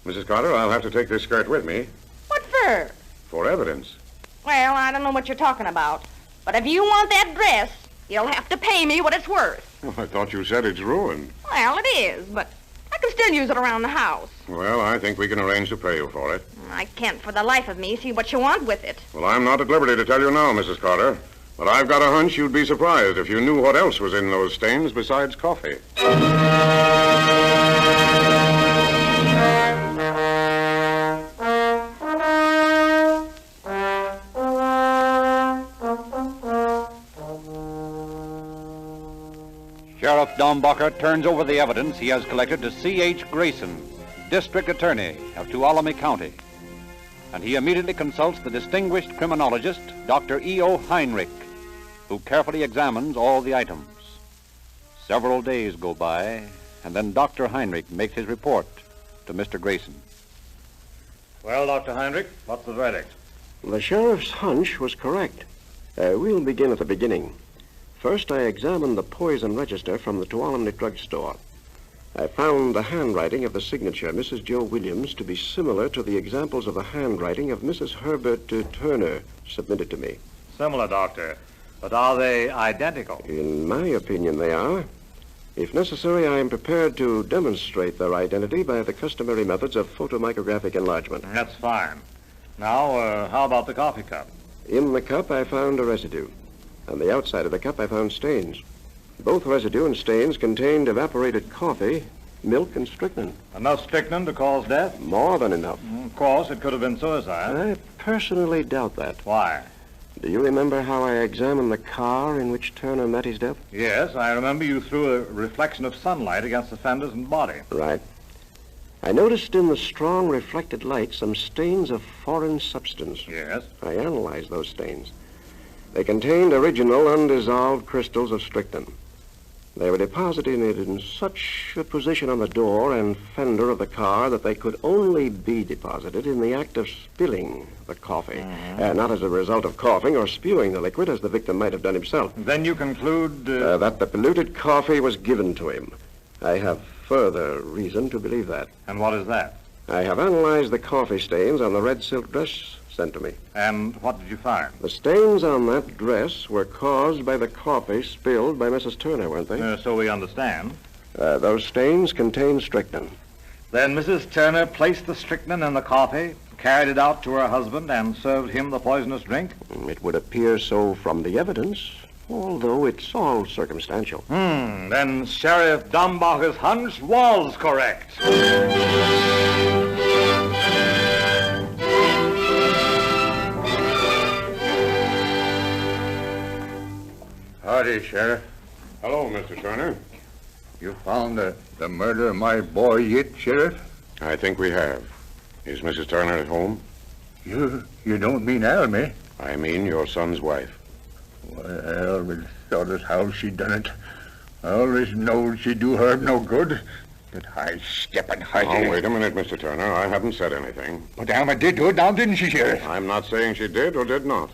Mrs. Carter, I'll have to take this skirt with me. What for? For evidence. Well, I don't know what you're talking about. But if you want that dress, you'll have to pay me what it's worth. Well, I thought you said it's ruined. Well, it is, but I can still use it around the house. Well, I think we can arrange to pay you for it. I can't for the life of me see what you want with it. Well, I'm not at liberty to tell you now, Mrs. Carter. But I've got a hunch you'd be surprised if you knew what else was in those stains besides coffee. Sheriff Dombacher turns over the evidence he has collected to C.H. Grayson, District Attorney of Tuolumne County. And he immediately consults the distinguished criminologist, Dr. E.O. Heinrich, who carefully examines all the items. Several days go by, and then Dr. Heinrich makes his report to Mr. Grayson. Well, Dr. Heinrich, what's the verdict? The sheriff's hunch was correct. We'll begin at the beginning. First, I examined the poison register from the Tuolumne drugstore. I found the handwriting of the signature, Mrs. Joe Williams, to be similar to the examples of the handwriting of Mrs. Herbert Turner submitted to me. Similar, Doctor. But are they identical? In my opinion, they are. If necessary, I am prepared to demonstrate their identity by the customary methods of photomicrographic enlargement. That's fine. Now, how about the coffee cup? In the cup, I found a residue. On the outside of the cup, I found stains. Both residue and stains contained evaporated coffee, milk, and strychnine. Enough strychnine to cause death? More than enough. Of course, it could have been suicide. I personally doubt that. Why? Do you remember how I examined the car in which Turner met his death? Yes, I remember you threw a reflection of sunlight against the fenders and body. Right. I noticed in the strong reflected light some stains of foreign substance. Yes? I analyzed those stains. They contained original, undissolved crystals of strychnine. They were deposited in such a position on the door and fender of the car that they could only be deposited in the act of spilling the coffee, not as a result of coughing or spewing the liquid, as the victim might have done himself. Then you conclude... that the polluted coffee was given to him. I have further reason to believe that. And what is that? I have analyzed the coffee stains on the red silk dress sent to me. And what did you find? The stains on that dress were caused by the coffee spilled by Mrs. Turner, weren't they? So we understand. Those stains contained strychnine. Then Mrs. Turner placed the strychnine in the coffee, carried it out to her husband, and served him the poisonous drink? It would appear so from the evidence, although it's all circumstantial. Then Sheriff Dombacher's hunch was correct. Howdy, Sheriff. Hello, Mr. Turner. You found the murder of my boy yet, Sheriff? I think we have. Is Mrs. Turner at home? You don't mean Almy? I mean your son's wife. Well, we thought as how she done it. I always knowed she'd do Herb no good. But high-stepping hearty. Oh, wait a minute, Mr. Turner. I haven't said anything. But Alma did do it now, didn't she, Sheriff? I'm not saying she did or did not.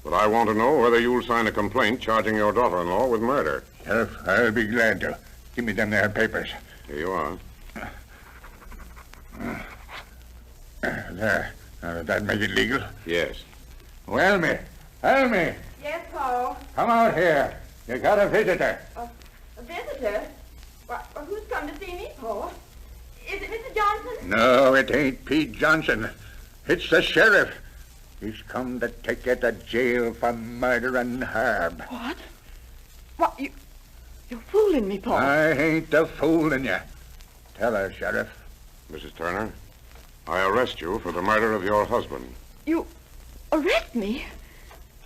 But I want to know whether you'll sign a complaint charging your daughter-in-law with murder. Sheriff, I'll be glad to. Give me them there papers. Here you are. There. That make it legal? Yes. Well, Elmy, Yes, Paul. come out here. You got a visitor. A visitor? Well, who's come to see me, Paul? Is it Mr. Johnson? No, it ain't Pete Johnson. It's the sheriff. He's come to take you to jail for murdering Herb. What? What, you're fooling me, Paul. I ain't a fooling you. Tell her, Sheriff. Mrs. Turner, I arrest you for the murder of your husband. You arrest me?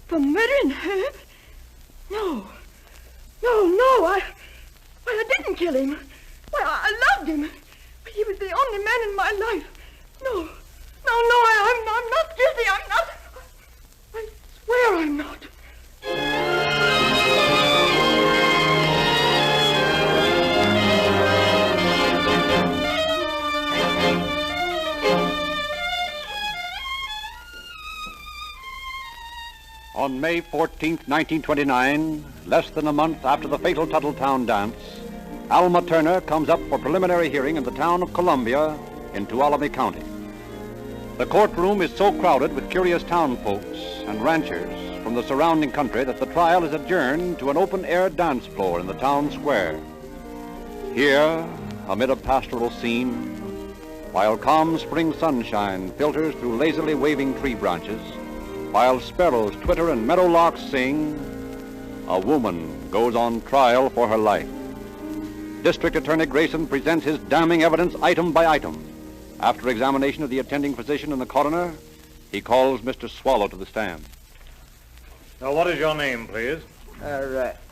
For murdering Herb? No. I didn't kill him. Why, I loved him. He was the only man in my life. No, I'm not guilty. I'm not. I swear I'm not. On May 14th, 1929, less than a month after the fatal Tuttletown dance, Alma Turner comes up for preliminary hearing in the town of Columbia in Tuolumne County. The courtroom is so crowded with curious town folks and ranchers from the surrounding country that the trial is adjourned to an open-air dance floor in the town square. Here, amid a pastoral scene, while calm spring sunshine filters through lazily waving tree branches, while sparrows twitter and meadowlarks sing, a woman goes on trial for her life. District Attorney Grayson presents his damning evidence item by item. After examination of the attending physician and the coroner, he calls Mr. Swallow to the stand. Now, what is your name, please?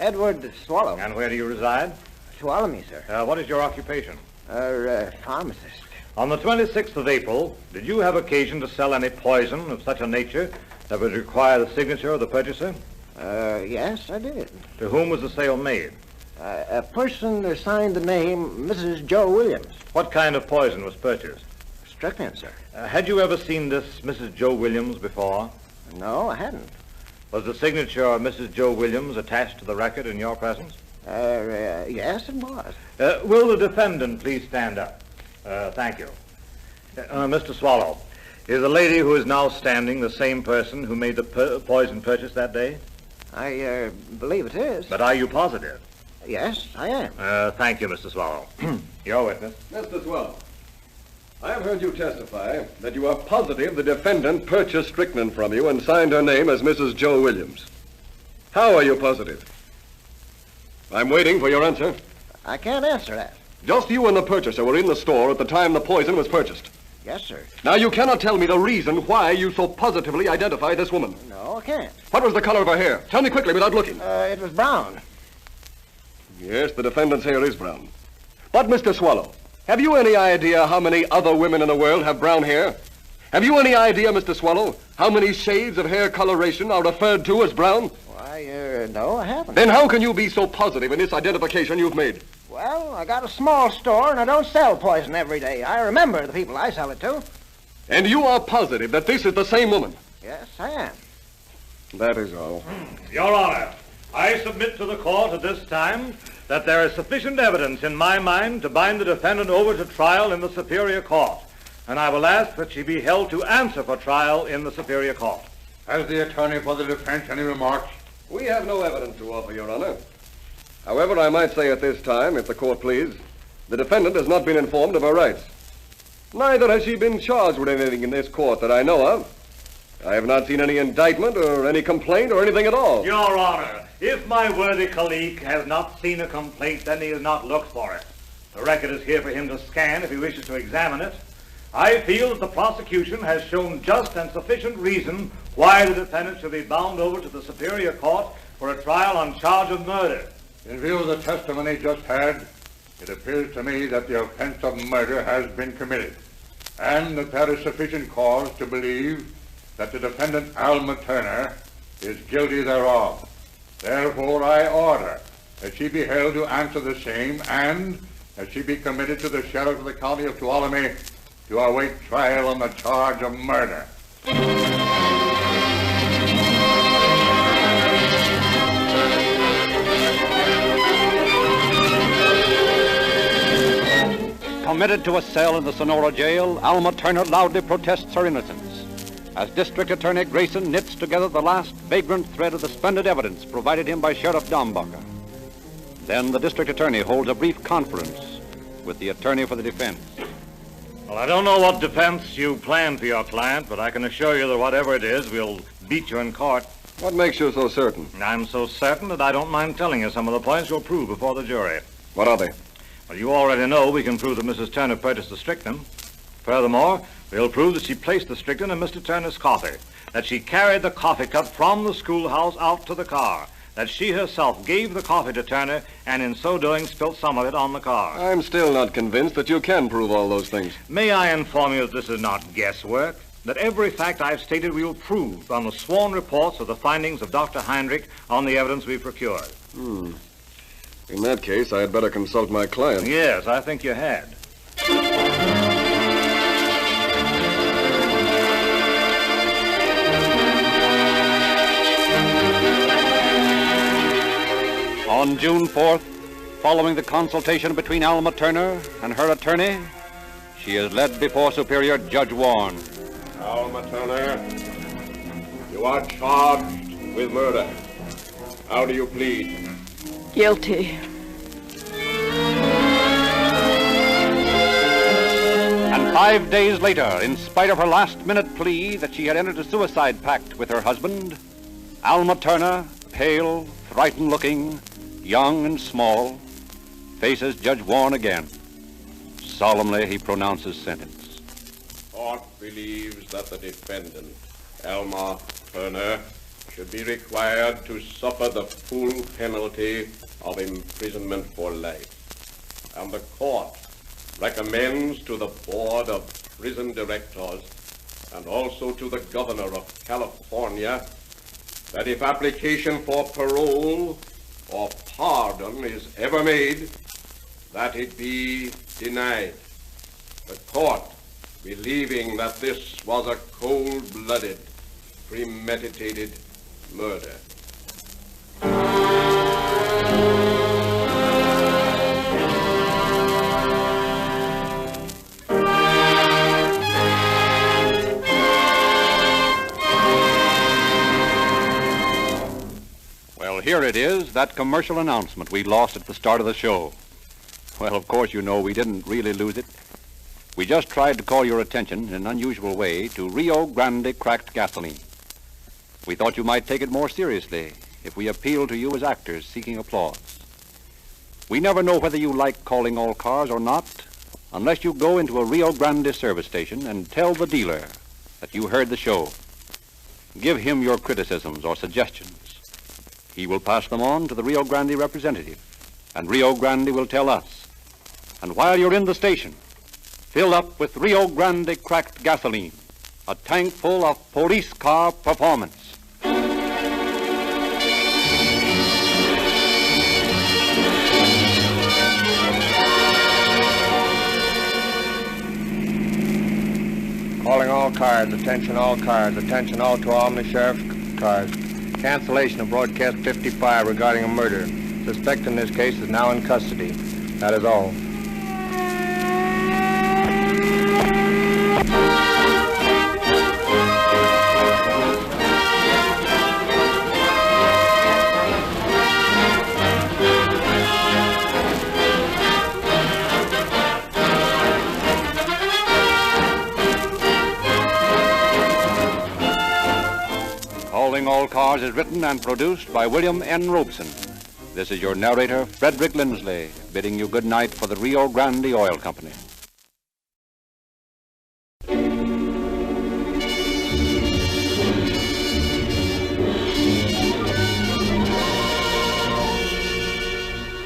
Edward Swallow. And where do you reside? Tuolumne, sir. What is your occupation? Pharmacist. On the 26th of April, did you have occasion to sell any poison of such a nature that would require the signature of the purchaser? Yes, I did. To whom was the sale made? A person signed the name Mrs. Joe Williams. What kind of poison was purchased? Strychnine, sir. Had you ever seen this Mrs. Joe Williams before? No, I hadn't. Was the signature of Mrs. Joe Williams attached to the record in your presence? Yes, it was. Will the defendant please stand up? Thank you. Mr. Swallow, is the lady who is now standing the same person who made the poison purchase that day? I believe it is. But are you positive? Yes, I am. Thank you, Mr. Swallow. Your witness. Mr. Swallow, I have heard you testify that you are positive the defendant purchased strychnine from you and signed her name as Mrs. Joe Williams. How are you positive? I'm waiting for your answer. I can't answer that. Just you and the purchaser were in the store at the time the poison was purchased. Yes, sir. Now, you cannot tell me the reason why you so positively identify this woman. No, I can't. What was the color of her hair? Tell me quickly without looking. It was brown. Yes, the defendant's hair is brown. But, Mr. Swallow, have you any idea how many other women in the world have brown hair? Have you any idea, Mr. Swallow, how many shades of hair coloration are referred to as brown? Why, no, I haven't. Then how can you be so positive in this identification you've made? Well, I got a small store, and I don't sell poison every day. I remember the people I sell it to. And you are positive that this is the same woman? Yes, I am. That is all. Your Honor, I submit to the court at this time that there is sufficient evidence in my mind to bind the defendant over to trial in the Superior Court, and I will ask that she be held to answer for trial in the Superior Court. Has the attorney for the defense any remarks? We have no evidence to offer, Your Honor. However, I might say at this time, if the court please, the defendant has not been informed of her rights. Neither has she been charged with anything in this court that I know of. I have not seen any indictment or any complaint or anything at all. Your Honor, if my worthy colleague has not seen a complaint, then he has not looked for it. The record is here for him to scan if he wishes to examine it. I feel that the prosecution has shown just and sufficient reason why the defendant should be bound over to the Superior Court for a trial on charge of murder. In view of the testimony just had, it appears to me that the offense of murder has been committed, and that there is sufficient cause to believe that the defendant, Alma Turner, is guilty thereof. Therefore, I order that she be held to answer the same, and that she be committed to the sheriff of the county of Tuolumne to await trial on the charge of murder. Committed to a cell in the Sonora jail, Alma Turner loudly protests her innocence. as District Attorney Grayson knits together the last vagrant thread of the splendid evidence provided him by Sheriff Dombacher. Then the District Attorney holds a brief conference with the attorney for the defense. Well, I don't know what defense you plan for your client, but I can assure you that whatever it is, we'll beat you in court. What makes you so certain? I'm so certain that I don't mind telling you some of the points you'll prove before the jury. What are they? Well, you already know we can prove that Mrs. Turner purchased the strychnine. Furthermore, we'll prove that she placed the strychnine in Mr. Turner's coffee, that she carried the coffee cup from the schoolhouse out to the car, that she herself gave the coffee to Turner, and in so doing spilt some of it on the car. I'm still not convinced that you can prove all those things. May I inform you that this is not guesswork? That every fact I've stated we will prove on the sworn reports of the findings of Dr. Heinrich on the evidence we procured. In that case, I had better consult my client. Yes, I think you had. On June 4th, following the consultation between Alma Turner and her attorney, she is led before Superior Judge Warren. Alma Turner, you are charged with murder. How do you plead? Guilty. And 5 days later, in spite of her last-minute plea that she had entered a suicide pact with her husband, Alma Turner, pale, frightened-looking, young and small, faces Judge Warren again. Solemnly, he pronounces sentence. Court believes that the defendant, Alma Turner, should be required to suffer the full penalty of imprisonment for life. And the court recommends to the Board of Prison Directors and also to the Governor of California that if application for parole or pardon is ever made, that it be denied. The court, believing that this was a cold-blooded, premeditated murder. Well, here it is, that commercial announcement we lost at the start of the show. Well, of course, you know we didn't really lose it. We just tried to call your attention in an unusual way to Rio Grande cracked gasoline. We thought you might take it more seriously if we appealed to you as actors seeking applause. We never know whether you like calling all cars or not unless you go into a Rio Grande service station and tell the dealer that you heard the show. Give him your criticisms or suggestions. He will pass them on to the Rio Grande representative, and Rio Grande will tell us. And while you're in the station, fill up with Rio Grande cracked gasoline, a tank full of police car performance. Calling all cars, attention all cars, attention all to all the sheriff's cars. Cancellation of broadcast 55 regarding a murder. Suspect in this case is now in custody. That is all. Calling All Cars is written and produced by William N. Robeson. This is your narrator, Frederick Lindsley, bidding you good night for the Rio Grande Oil Company.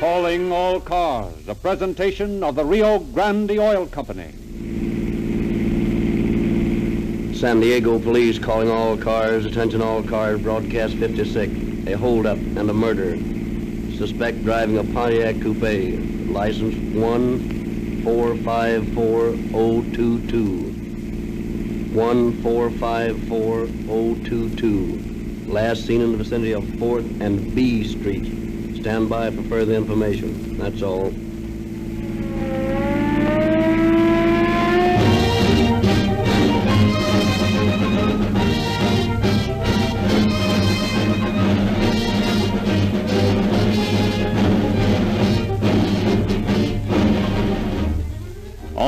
Calling All Cars, a presentation of the Rio Grande Oil Company. San Diego police calling all cars, attention all cars, broadcast 56, a holdup and a murder. Suspect driving a Pontiac coupe, license 1454022. 1454022. Last seen in the vicinity of 4th and B Streets. Stand by for further information. That's all.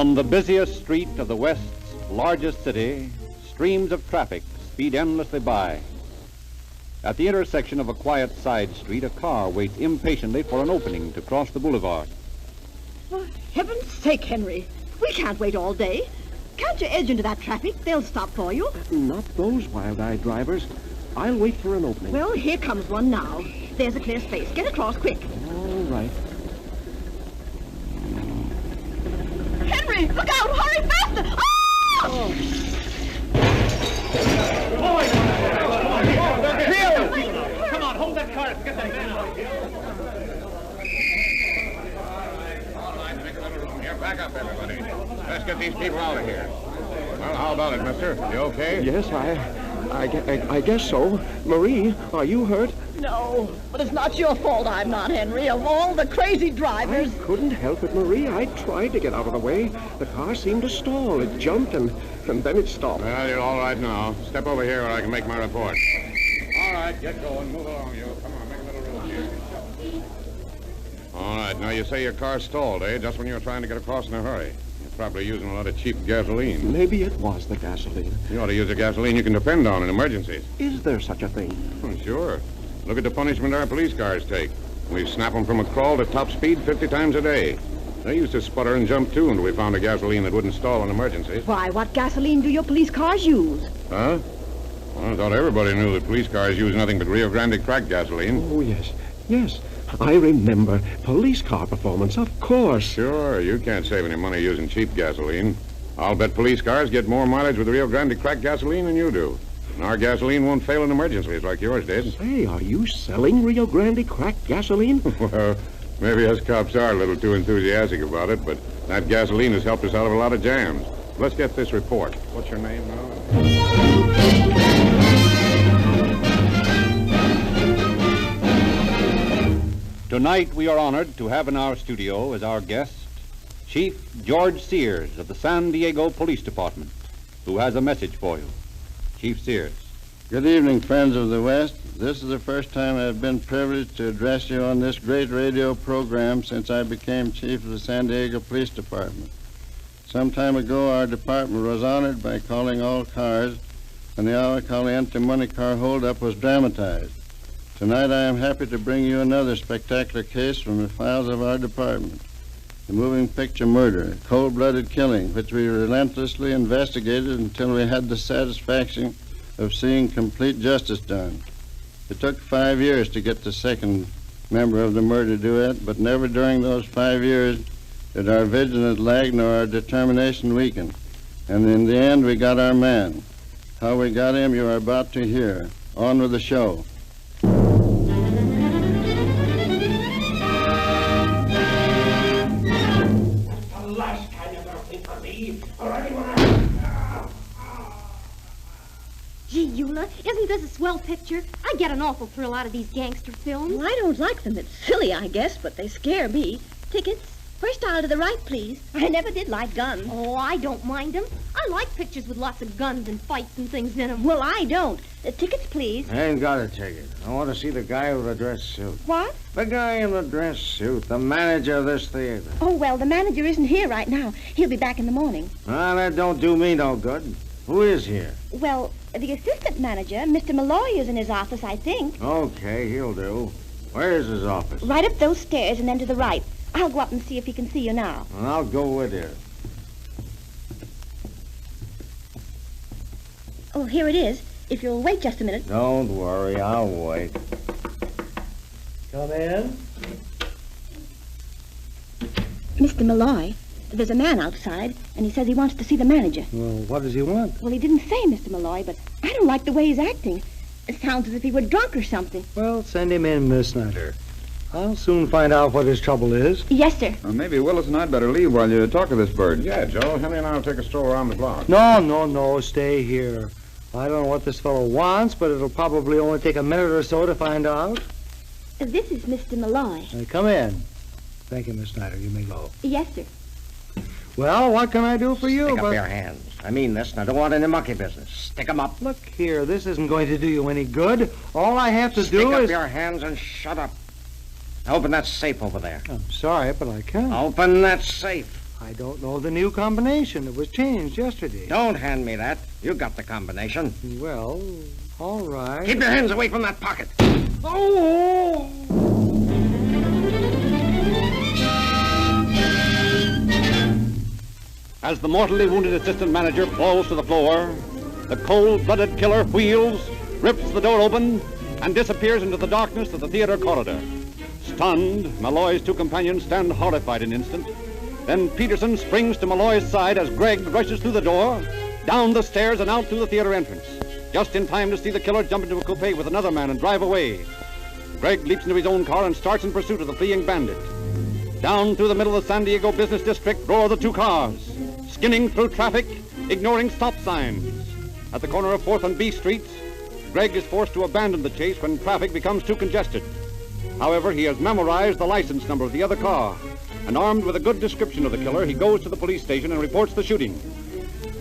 On the busiest street of the West's largest city, streams of traffic speed endlessly by. At the intersection of a quiet side street, a car waits impatiently for an opening to cross the boulevard. For heaven's sake, Henry, we can't wait all day. Can't you edge into that traffic? They'll stop for you. Not those wild-eyed drivers. I'll wait for an opening. Well, here comes one now. There's a clear space. Get across quick. All right. Henry, look out! Hurry faster! Oh! Come on, hold that car. Get that man out. All right, make a little room here. Back up, everybody. Let's get these people out of here. Well, how about it, mister? You okay? Yes, I guess so. Marie, are you hurt? No, but it's not your fault I'm not, Henry. Of all the crazy drivers. I couldn't help it, Marie. I tried to get out of the way. The car seemed to stall. It jumped and then it stopped. Well, you're all right now. Step over here where I can make my report. All right, get going. Move along, you. Come on, make a little room here. All right, now you say your car stalled, eh? Just when you were trying to get across in a hurry. You're probably using a lot of cheap gasoline. Maybe it was the gasoline. You ought to use a gasoline you can depend on in emergencies. Is there such a thing? Oh, sure. Look at the punishment our police cars take. We snap them from a crawl to top speed 50 times a day. They used to sputter and jump, too, until we found a gasoline that wouldn't stall in emergencies. Why, what gasoline do your police cars use? Huh? Well, I thought everybody knew that police cars use nothing but Rio Grande cracked gasoline. Oh, yes. Yes. I remember. Police car performance, of course. Sure, you can't save any money using cheap gasoline. I'll bet police cars get more mileage with the Rio Grande cracked gasoline than you do. And our gasoline won't fail in emergencies like yours did. Say, are you selling Rio Grande cracked gasoline? Well, maybe us cops are a little too enthusiastic about it, but that gasoline has helped us out of a lot of jams. Let's get this report. What's your name now? Tonight we are honored to have in our studio as our guest Chief George Sears of the San Diego Police Department, who has a message for you. Chief Sears. Good evening, friends of the West. This is the first time I've been privileged to address you on this great radio program since I became chief of the San Diego Police Department. Some time ago, our department was honored by calling all cars, and the Awakali anti-money car holdup was dramatized. Tonight, I am happy to bring you another spectacular case from the files of our department. The moving picture murder, a cold-blooded killing, which we relentlessly investigated until we had the satisfaction of seeing complete justice done. It took 5 years to get the second member of the murder duet, but never during those 5 years did our vigilance lag nor our determination weaken. And in the end, we got our man. How we got him, you are about to hear. On with the show. Gee, Eula, isn't this a swell picture? I get an awful thrill out of these gangster films. Well, I don't like them. It's silly, I guess, but they scare me. Tickets? First aisle to the right, please. I never did like guns. Oh, I don't mind them. I like pictures with lots of guns and fights and things in them. Well, I don't. Tickets, please. I ain't got a ticket. I want to see the guy with the dress suit. What? The guy in the dress suit, the manager of this theater. Oh, well, the manager isn't here right now. He'll be back in the morning. Well, that don't do me no good. Who is here? Well, the assistant manager, Mr. Malloy, is in his office, I think. Okay, he'll do. Where's his office? Right up those stairs and then to the right. I'll go up and see if he can see you now. Well, I'll go with you. Oh, here it is. If you'll wait just a minute. Don't worry, I'll wait. Come in. Mr. Malloy, there's a man outside, and he says he wants to see the manager. Well, what does he want? Well, he didn't say, Mr. Malloy, but I don't like the way he's acting. It sounds as if he were drunk or something. Well, send him in, Miss Snyder. I'll soon find out what his trouble is. Yes, sir. Well, maybe Willis and I'd better leave while you talk to this bird. Yeah, Joe. Henry and I will take a stroll around the block. No. Stay here. I don't know what this fellow wants, but it'll probably only take a minute or so to find out. This is Mr. Malloy. Come in. Thank you, Miss Snyder. You may go. Yes, sir. Well, what can I do for you? Stick up your hands. I mean this, and I don't want any monkey business. Stick 'em up. Look here, this isn't going to do you any good. All I have to do is... Stick up your hands and shut up. Open that safe over there. I'm sorry, but I can't. Open that safe. I don't know the new combination. It was changed yesterday. Don't hand me that. You got the combination. Well, all right. Keep your hands away from that pocket. Oh! As the mortally wounded assistant manager falls to the floor, the cold-blooded killer wheels, rips the door open, and disappears into the darkness of the theater corridor. Stunned, Malloy's two companions stand horrified an instant. Then Peterson springs to Malloy's side as Gregg rushes through the door, down the stairs and out through the theater entrance, just in time to see the killer jump into a coupe with another man and drive away. Gregg leaps into his own car and starts in pursuit of the fleeing bandit. Down through the middle of the San Diego business district roar the two cars, skinning through traffic, ignoring stop signs. At the corner of 4th and B Streets, Gregg is forced to abandon the chase when traffic becomes too congested. However, he has memorized the license number of the other car, and armed with a good description of the killer, he goes to the police station and reports the shooting.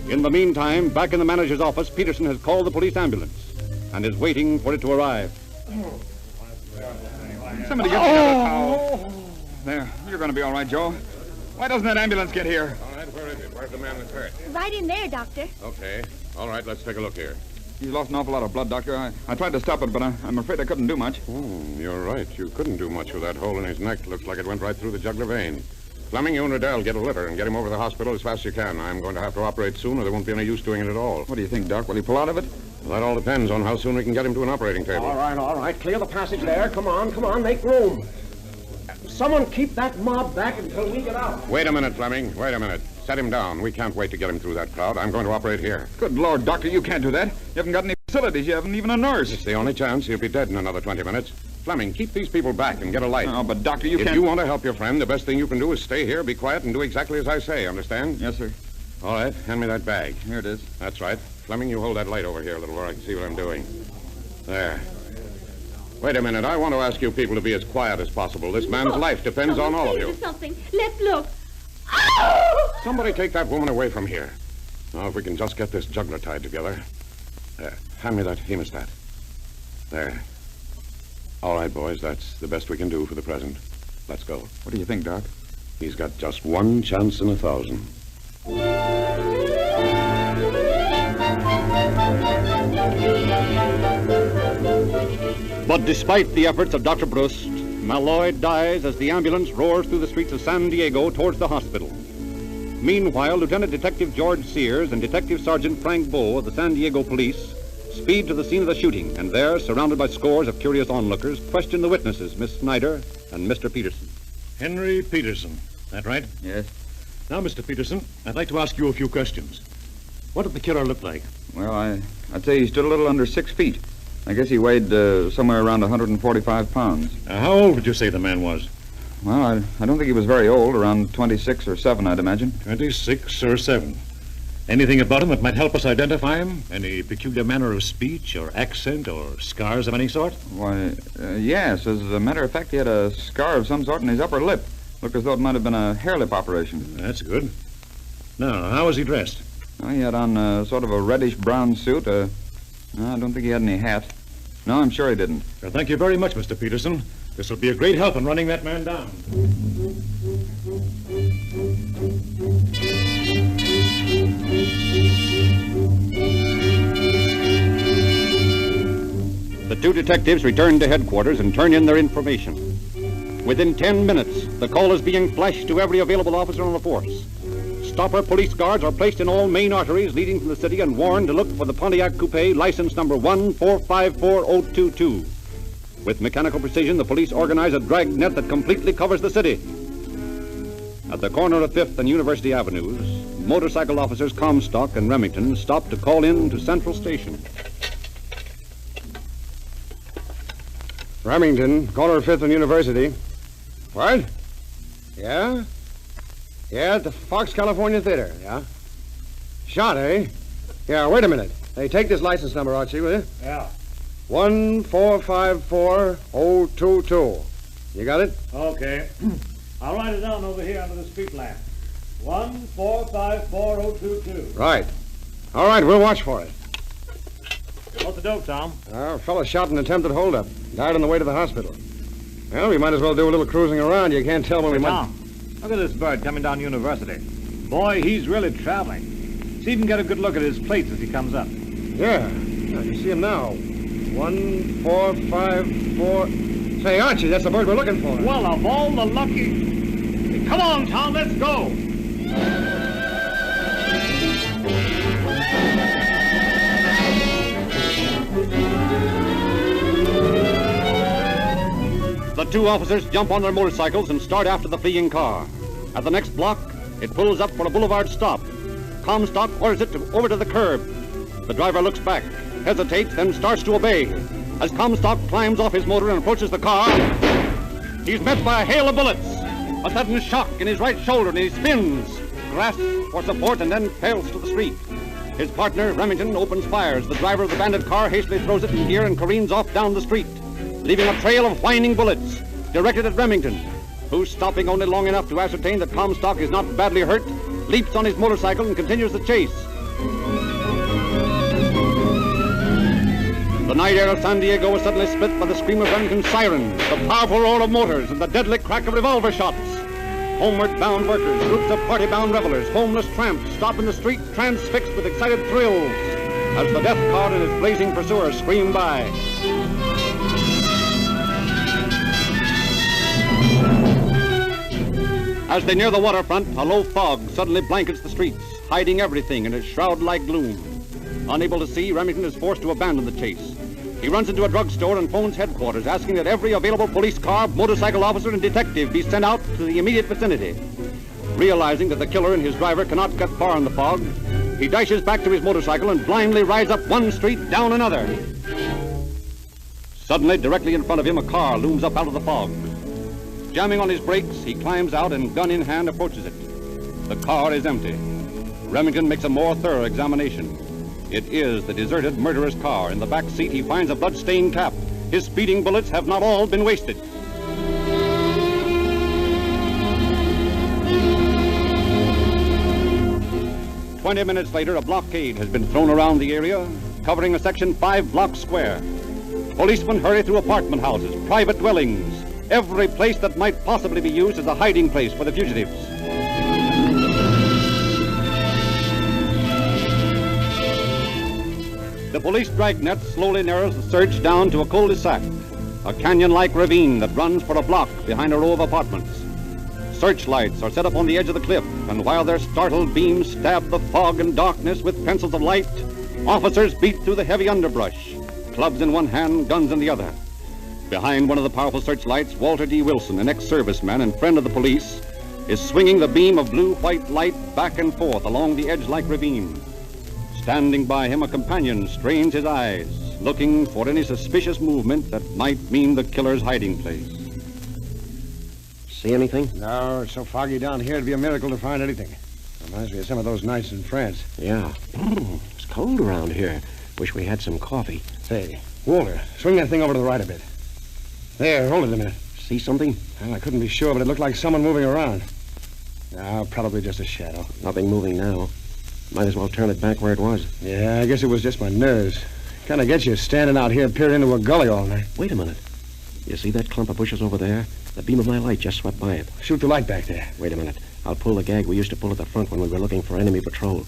In the meantime, back in the manager's office, Peterson has called the police ambulance and is waiting for it to arrive. Somebody get me another towel. There, you're going to be all right, Joe. Why doesn't that ambulance get here? All right, where is it? Where's the man that's hurt? Right in there, Doctor. Okay. All right, let's take a look here. He's lost an awful lot of blood, Doctor. I tried to stop it, but I'm afraid I couldn't do much. You're right. You couldn't do much with that hole in his neck. Looks like it went right through the jugular vein. Fleming, you and Riddell get a litter and get him over to the hospital as fast as you can. I'm going to have to operate soon, or there won't be any use doing it at all. What do you think, Doc? Will he pull out of it? Well, that all depends on how soon we can get him to an operating table. All right. Clear the passage there. Come on. Make room. Someone keep that mob back until we get out. Wait a minute, Fleming. Wait a minute. Set him down. We can't wait to get him through that crowd. I'm going to operate here. Good Lord, Doctor, you can't do that. You haven't got any facilities. You haven't even a nurse. It's the only chance. He'll be dead in another 20 minutes. Fleming, keep these people back and get a light. Oh, but Doctor, you can't... If you want to help your friend, the best thing you can do is stay here, be quiet, and do exactly as I say. Understand? Yes, sir. All right. Hand me that bag. Here it is. That's right. Fleming, you hold that light over here a little where I can see what I'm doing. There. Wait a minute. I want to ask you people to be as quiet as possible. This man's life depends on all of you. Something. Let's look. Somebody take that woman away from here. Now, if we can just get this jugular tied together. There. Hand me that hemostat. There. All right, boys. That's the best we can do for the present. Let's go. What do you think, Doc? He's got just one chance in 1,000. But despite the efforts of Dr. Brust, Malloy dies as the ambulance roars through the streets of San Diego towards the hospital. Meanwhile, Lieutenant Detective George Sears and Detective Sergeant Frank Bowe of the San Diego Police speed to the scene of the shooting, and there, surrounded by scores of curious onlookers, question the witnesses, Miss Snyder and Mr. Peterson. Henry Peterson. That right? Yes. Now, Mr. Peterson, I'd like to ask you a few questions. What did the killer look like? Well, I'd say he stood a little under 6 feet. I guess he weighed somewhere around 145 pounds. How old would you say the man was? Well, I don't think he was very old, around 26 or 7, I'd imagine. 26 or 7. Anything about him that might help us identify him? Any peculiar manner of speech or accent or scars of any sort? Why, yes. As a matter of fact, he had a scar of some sort in his upper lip. Looked as though it might have been a hair lip operation. That's good. Now, how was he dressed? Well, he had on sort of a reddish-brown suit. No, I don't think he had any hat. No, I'm sure he didn't. Well, thank you very much, Mr. Peterson. This will be a great help in running that man down. The two detectives return to headquarters and turn in their information. Within 10 minutes, the call is being flashed to every available officer on the force. Stopper police guards are placed in all main arteries leading from the city and warned to look for the Pontiac Coupe, license number 1454022. With mechanical precision, the police organize a drag net that completely covers the city. At the corner of 5th and University Avenues, motorcycle officers Comstock and Remington stop to call in to Central Station. Remington, corner of 5th and University. What? Yeah? Yeah, at the Fox California Theater, yeah? Shot, eh? Yeah, wait a minute. Hey, take this license number, Archie, will you? Yeah. 1454022. You got it? Okay. I'll write it down over here under the street lamp. 1454022. Right. All right, we'll watch for it. What's the dope, Tom? A fellow shot in an attempted holdup. Died on the way to the hospital. Well, we might as well do a little cruising around. You can't tell when we might... Tom, Look at this bird coming down University. Boy, he's really traveling. See if you can get a good look at his plates as he comes up. Yeah, you see him now. 1, 4, 5, 4. Say, Archie, that's the bird we're looking for. Well, of all the lucky... Come on, Tom, let's go. The two officers jump on their motorcycles and start after the fleeing car. At the next block, it pulls up for a boulevard stop. Comstock orders it over to the curb. The driver looks back, hesitates, then starts to obey. As Comstock climbs off his motor and approaches the car, he's met by a hail of bullets. A sudden shock in his right shoulder, and he spins, grasps for support, and then fails to the street. His partner, Remington, opens fire as the driver of the bandit car hastily throws it in gear and careens off down the street, leaving a trail of whining bullets directed at Remington, who, stopping only long enough to ascertain that Comstock is not badly hurt, leaps on his motorcycle and continues the chase. The night air of San Diego was suddenly split by the scream of Remington's siren, the powerful roar of motors, and the deadly crack of revolver shots. Homeward-bound workers, groups of party-bound revelers, homeless tramps stop in the street, transfixed with excited thrills, as the death car and its blazing pursuer scream by. As they near the waterfront, a low fog suddenly blankets the streets, hiding everything in a shroud-like gloom. Unable to see, Remington is forced to abandon the chase. He runs into a drugstore and phones headquarters, asking that every available police car, motorcycle officer, and detective be sent out to the immediate vicinity. Realizing that the killer and his driver cannot get far in the fog, he dashes back to his motorcycle and blindly rides up one street, down another. Suddenly, directly in front of him, a car looms up out of the fog. Jamming on his brakes, he climbs out and, gun in hand, approaches it. The car is empty. Remington makes a more thorough examination. It is the deserted murderer's car. In the back seat, he finds a blood-stained cap. His speeding bullets have not all been wasted. "20 minutes later, a blockade has been thrown around the area, covering a section 5-block square. Policemen hurry through apartment houses, private dwellings, every place that might possibly be used as a hiding place for the fugitives. The police dragnet slowly narrows the search down to a cul-de-sac, a canyon-like ravine that runs for a block behind a row of apartments. Searchlights are set up on the edge of the cliff, and while their startled beams stab the fog and darkness with pencils of light, officers beat through the heavy underbrush, clubs in one hand, guns in the other. Behind one of the powerful searchlights, Walter D. Wilson, an ex-serviceman and friend of the police, is swinging the beam of blue-white light back and forth along the edge-like ravine. Standing by him, a companion strains his eyes, looking for any suspicious movement that might mean the killer's hiding place. See anything? No, it's so foggy down here, it'd be a miracle to find anything. Reminds me of some of those nights in France. Yeah. It's cold around here. Wish we had some coffee. Say, Walter, swing that thing over to the right a bit. There, hold it a minute. See something? Well, I couldn't be sure, but it looked like someone moving around. No, probably just a shadow. Nothing moving now. Might as well turn it back where it was. Yeah, I guess it was just my nerves. Kind of gets you standing out here peering into a gully all night. Wait a minute. You see that clump of bushes over there? The beam of my light just swept by it. Shoot the light back there. Wait a minute. I'll pull the gag we used to pull at the front when we were looking for enemy patrol.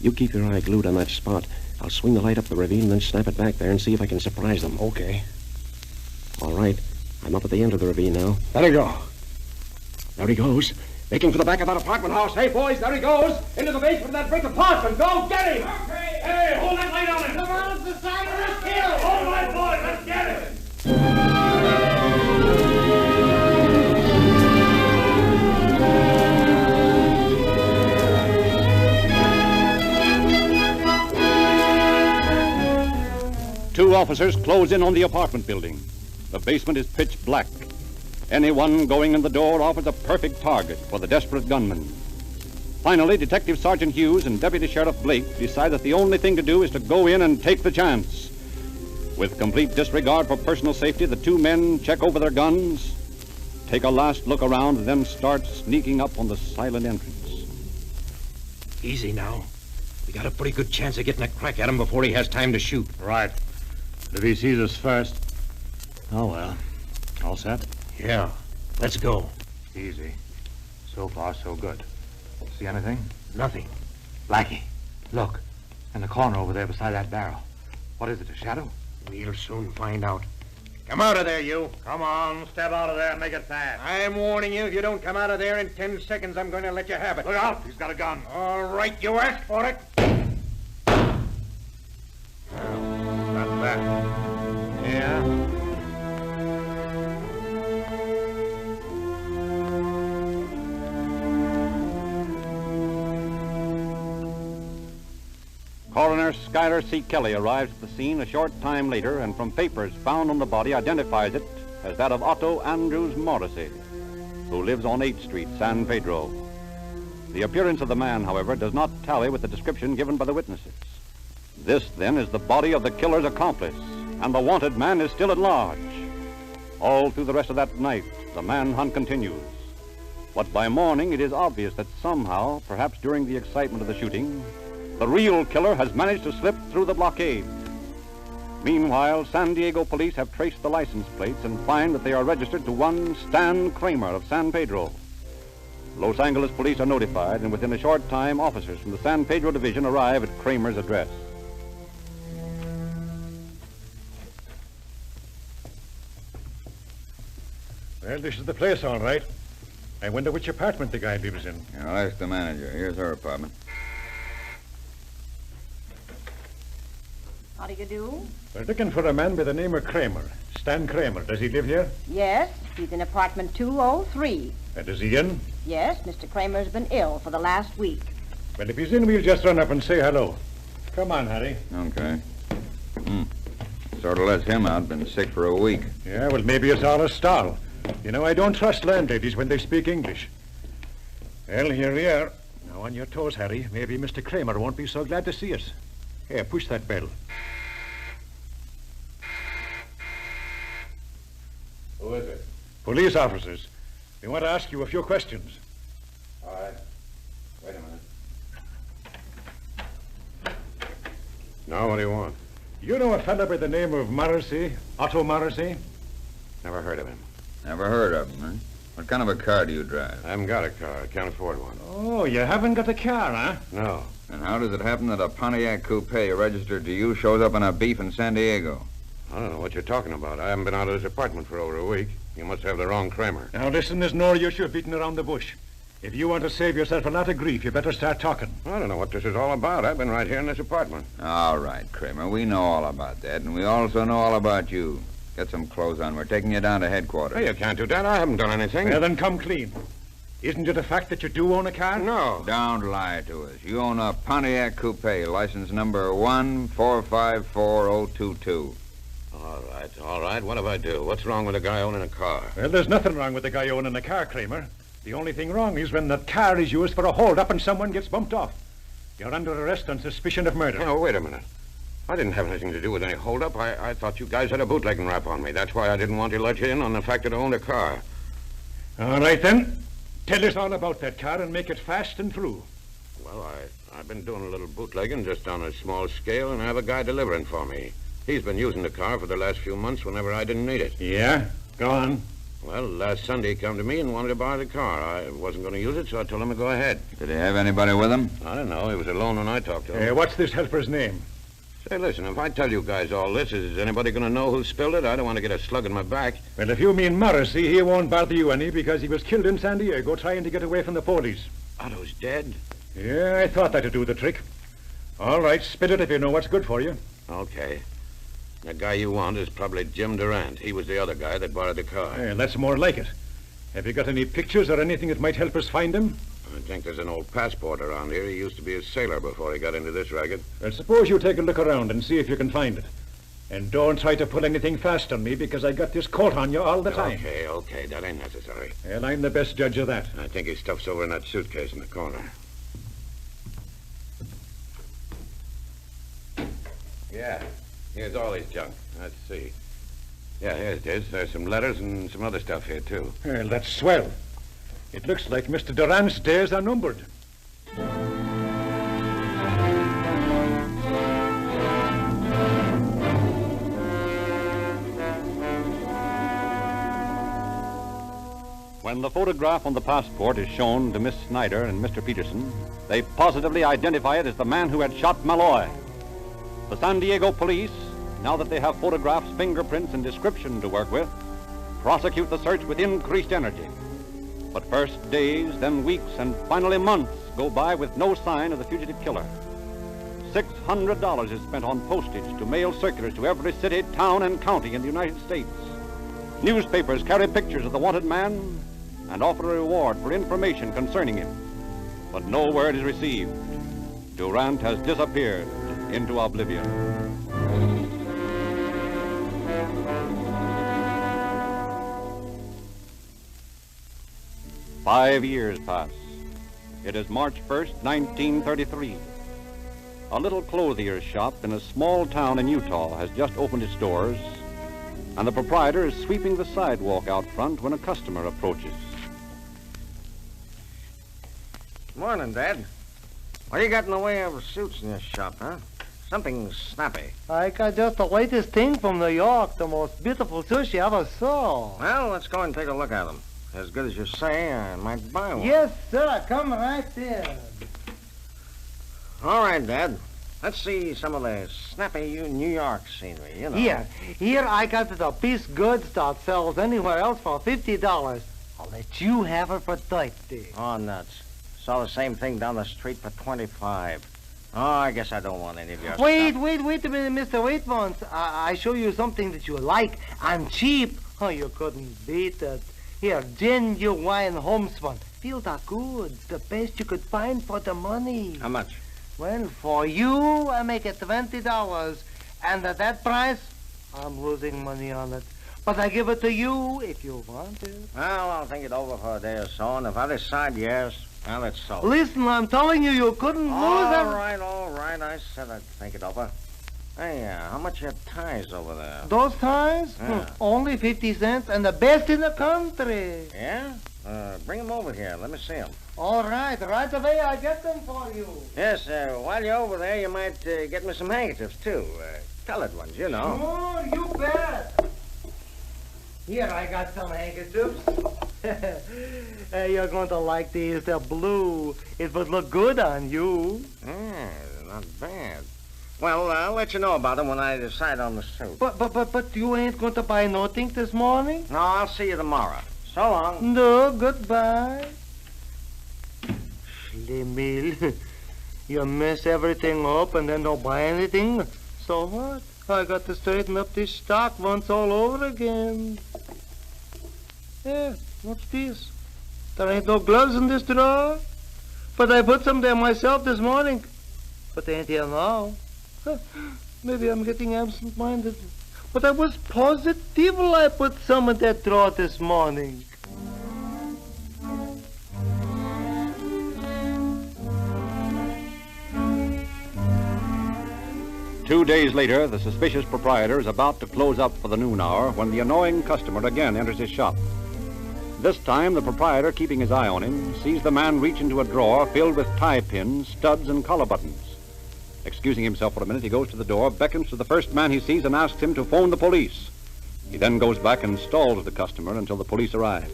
You keep your eye glued on that spot. I'll swing the light up the ravine and then snap it back there and see if I can surprise them. Okay. All right. I'm up at the end of the ravine now. There he go. There he goes. Making for the back of that apartment house. Hey, boys, there he goes. Into the basement of that brick apartment. Go get him. Okay. Hey, hold that light on him. Come on, it's the side of this hill. All right, boys, let's get him. Two officers close in on the apartment building. The basement is pitch black. Anyone going in the door offers a perfect target for the desperate gunman. Finally, Detective Sergeant Hughes and Deputy Sheriff Blake decide that the only thing to do is to go in and take the chance. With complete disregard for personal safety, the two men check over their guns, take a last look around, and then start sneaking up on the silent entrance. Easy now. We got a pretty good chance of getting a crack at him before he has time to shoot. Right. But if he sees us first... Oh, well. All set? Yeah. Let's go. Easy. So far, so good. See anything? Nothing. Blackie, look. In the corner over there beside that barrel. What is it, a shadow? We'll soon find out. Come out of there, you. Come on, step out of there and make it fast. I'm warning you, if you don't come out of there in 10 seconds, I'm going to let you have it. Look out, he's got a gun. All right, you asked for it. That's that. Yeah. Coroner Schuyler C. Kelly arrives at the scene a short time later and from papers found on the body identifies it as that of Otto Andrews Morrissey, who lives on 8th Street, San Pedro. The appearance of the man, however, does not tally with the description given by the witnesses. This, then, is the body of the killer's accomplice, and the wanted man is still at large. All through the rest of that night, the manhunt continues. But by morning, it is obvious that somehow, perhaps during the excitement of the shooting, the real killer has managed to slip through the blockade. Meanwhile, San Diego police have traced the license plates and find that they are registered to one Stan Kramer of San Pedro. Los Angeles police are notified, and within a short time, officers from the San Pedro division arrive at Kramer's address. Well, this is the place, all right. I wonder which apartment the guy lives in. I'll ask the manager. Here's her apartment. How do you do? We're looking for a man by the name of Kramer. Stan Kramer. Does he live here? Yes, he's in apartment 203. And is he in? Yes, Mr. Kramer's been ill for the last week. Well, if he's in, we'll just run up and say hello. Come on, Harry. Okay. Sort of lets him out. Been sick for a week. Yeah, well, maybe it's all a stall. You know, I don't trust landladies when they speak English. Well, here we are. Now, on your toes, Harry. Maybe Mr. Kramer won't be so glad to see us. Here, push that bell. Who is it? Police officers. We want to ask you a few questions. All right. Wait a minute. Now, what do you want? You know a fella by the name of Morrissey? Otto Morrissey? Never heard of him. Never heard of him, huh? What kind of a car do you drive? I haven't got a car. I can't afford one. Oh, you haven't got a car, huh? No. And how does it happen that a Pontiac coupe registered to you shows up in a beef in San Diego? I don't know what you're talking about. I haven't been out of this apartment for over a week. You must have the wrong Kramer. Now, listen, there's no use you beating around the bush. If you want to save yourself a lot of grief, you better start talking. I don't know what this is all about. I've been right here in this apartment. All right, Kramer. We know all about that, and we also know all about you. Get some clothes on. We're taking you down to headquarters. Hey, you can't do that. I haven't done anything. Well, then come clean. Isn't it a fact that you do own a car? No. Don't lie to us. You own a Pontiac coupe, license number 1454022. All right. What if I do? What's wrong with a guy owning a car? Well, there's nothing wrong with the guy owning a car, Kramer. The only thing wrong is when that car is used for a hold-up and someone gets bumped off. You're under arrest on suspicion of murder. Oh, wait a minute. I didn't have anything to do with any hold-up. I thought you guys had a bootlegging rap on me. That's why I didn't want to let you in on the fact that I owned a car. All right, then. Tell us all about that car and make it fast and through. Well, I've been doing a little bootlegging just on a small scale, and I have a guy delivering for me. He's been using the car for the last few months whenever I didn't need it. Yeah? Go on. Well, last Sunday he come to me and wanted to buy the car. I wasn't going to use it, so I told him to go ahead. Did he have anybody with him? I don't know. He was alone when I talked to him. What's this helper's name? Say, listen, if I tell you guys all this, is anybody going to know who spilled it? I don't want to get a slug in my back. Well, if you mean Morrissey, he won't bother you any because he was killed in San Diego trying to get away from the police. Otto's dead? Yeah, I thought that'd do the trick. All right, spill it if you know what's good for you. Okay. The guy you want is probably Jim Durant. He was the other guy that borrowed the car. Yeah, that's more like it. Have you got any pictures or anything that might help us find him? I think there's an old passport around here. He used to be a sailor before he got into this racket. Well, suppose you take a look around and see if you can find it. And don't try to pull anything fast on me because I got this coat on you all the time. Okay. That ain't necessary. Well, I'm the best judge of that. I think his stuff's over in that suitcase in the corner. Yeah. Here's all his junk. Let's see. Yeah, here it is. There's some letters and some other stuff here, too. Well, that's swell. It looks like Mr. Durant's days are numbered. When the photograph on the passport is shown to Miss Snyder and Mr. Peterson, they positively identify it as the man who had shot Malloy. The San Diego police, now that they have photographs, fingerprints, and description to work with, prosecute the search with increased energy. But first days, then weeks, and finally months go by with no sign of the fugitive killer. $600 is spent on postage to mail circulars to every city, town, and county in the United States. Newspapers carry pictures of the wanted man and offer a reward for information concerning him. But no word is received. Durant has disappeared into oblivion. 5 years pass. It is March 1st, 1933. A little clothier's shop in a small town in Utah has just opened its doors, and the proprietor is sweeping the sidewalk out front when a customer approaches. Morning, Dad. What do you got in the way of suits in this shop, huh? Something snappy. I got just the latest thing from New York, the most beautiful suits you ever saw. Well, let's go and take a look at them. As good as you say, I might buy one. Yes, sir. Come right there. All right, Dad. Let's see some of the snappy New York scenery, you know. Here I got the piece goods that sells anywhere else for $50. I'll let you have it for 30. Oh, nuts. Saw the same thing down the street for 25. Oh, I guess I don't want any of your stuff. Wait a minute, Mr. Waitman. I show you something that you like. I'm cheap. Oh, you couldn't beat it. Here, genuine homespun. Feel the goods, the best you could find for the money. How much? Well, for you, I make it $20. And at that price, I'm losing money on it. But I give it to you if you want it. Well, I'll think it over for a day or so, and if I decide yes, well, it's so. Listen, I'm telling you, you couldn't lose it. All right. I said I'd think it over. Hey, how much are ties over there? Those ties? Yeah. Only 50 cents, and the best in the country. Yeah? Bring them over here. Let me see them. All right. Right away, I'll get them for you. Yes, while you're over there, you might get me some handkerchiefs, too. Colored ones, you know. Sure, you bet. Here, I got some handkerchiefs. You're going to like these. They're blue. It would look good on you. Yeah, not bad. Well, I'll let you know about them when I decide on the suit. But you ain't going to buy nothing this morning? No, I'll see you tomorrow. So long. No, goodbye. Schlemil, you mess everything up and then don't buy anything? So what? I got to straighten up this stock once all over again. Yeah, what's this? There ain't no gloves in this drawer. But I put some there myself this morning. But they ain't here now. Maybe I'm getting absent-minded. But I was positive I put some in that drawer this morning. Two days later, the suspicious proprietor is about to close up for the noon hour when the annoying customer again enters his shop. This time, the proprietor, keeping his eye on him, sees the man reach into a drawer filled with tie pins, studs, and collar buttons. Excusing himself for a minute, he goes to the door, beckons to the first man he sees, and asks him to phone the police. He then goes back and stalls the customer until the police arrive.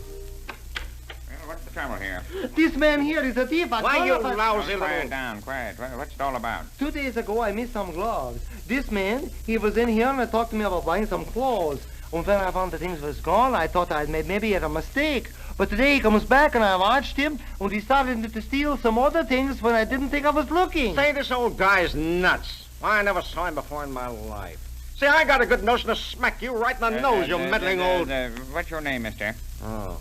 Well, what's the trouble here? This man here is a thief. Why, you lousy little... Quiet down, quiet. What's it all about? 2 days ago, I missed some gloves. This man, he was in here and talked to me about buying some clothes. And when I found the things was gone, I thought I'd maybe had a mistake. But today he comes back and I watched him, and he started to steal some other things when I didn't think I was looking. Say, this old guy's nuts. Why, I never saw him before in my life. See, I got a good notion to smack you right in the nose, you meddling old... What's your name, mister? Oh,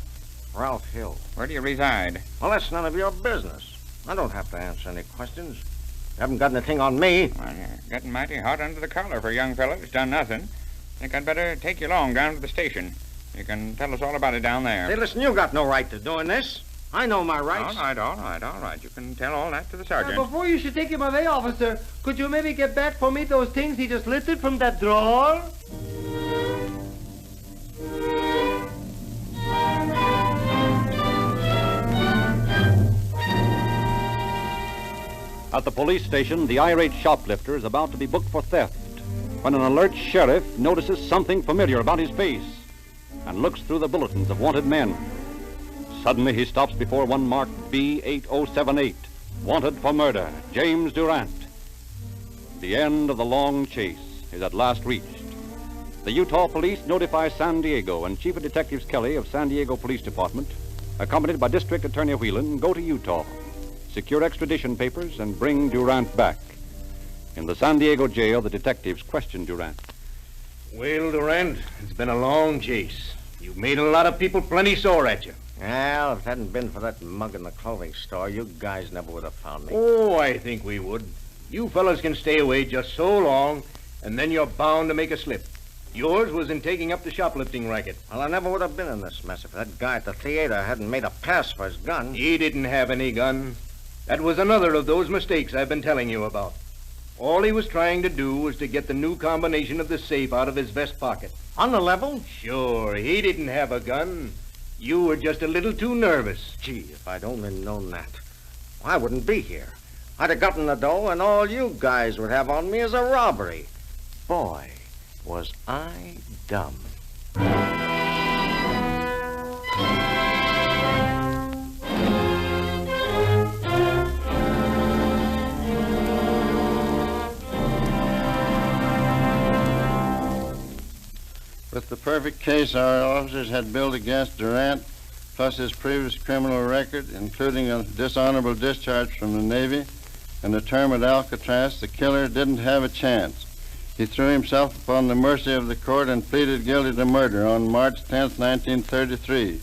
Ralph Hill. Where do you reside? Well, that's none of your business. I don't have to answer any questions. You haven't got anything on me. Well, you're getting mighty hot under the collar for a young fellow who's done nothing. Think I'd better take you along down to the station. You can tell us all about it down there. Hey, listen, you got no right to doing this. I know my rights. All right. You can tell all that to the sergeant. Before you should take him away, officer, could you maybe get back for me those things he just lifted from that drawer? At the police station, the irate shoplifter is about to be booked for theft when an alert sheriff notices something familiar about his face and looks through the bulletins of wanted men. Suddenly he stops before one marked B8078, wanted for murder, James Durant. The end of the long chase is at last reached. The Utah police notify San Diego, and Chief of Detectives Kelly of San Diego Police Department, accompanied by District Attorney Whelan, go to Utah, secure extradition papers, and bring Durant back. In the San Diego jail, the detectives question Durant. Well, Durant, it's been a long chase. You've made a lot of people plenty sore at you. Well, if it hadn't been for that mug in the clothing store, you guys never would have found me. Oh, I think we would. You fellas can stay away just so long, and then you're bound to make a slip. Yours was in taking up the shoplifting racket. Well, I never would have been in this mess if that guy at the theater hadn't made a pass for his gun. He didn't have any gun. That was another of those mistakes I've been telling you about. All he was trying to do was to get the new combination of the safe out of his vest pocket. On the level? Sure, he didn't have a gun. You were just a little too nervous. Gee, if I'd only known that, I wouldn't be here. I'd have gotten the dough, and all you guys would have on me is a robbery. Boy, was I dumb. With the perfect case our officers had built against Durant, plus his previous criminal record, including a dishonorable discharge from the Navy and a term at Alcatraz, the killer didn't have a chance. He threw himself upon the mercy of the court and pleaded guilty to murder on March 10, 1933.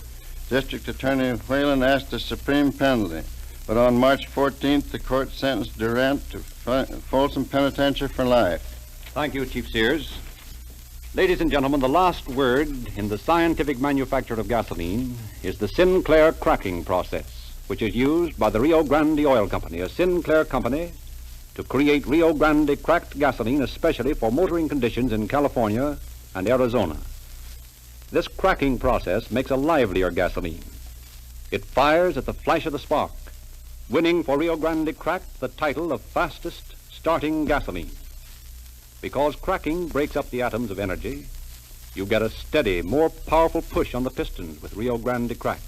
District Attorney Whelan asked a supreme penalty, but on March 14th, the court sentenced Durant to Folsom Penitentiary for life. Thank you, Chief Sears. Ladies and gentlemen, the last word in the scientific manufacture of gasoline is the Sinclair cracking process, which is used by the Rio Grande Oil Company, a Sinclair company, to create Rio Grande cracked gasoline especially for motoring conditions in California and Arizona. This cracking process makes a livelier gasoline. It fires at the flash of the spark, winning for Rio Grande Cracked the title of fastest starting gasoline. Because cracking breaks up the atoms of energy, you get a steady, more powerful push on the pistons with Rio Grande Cracked.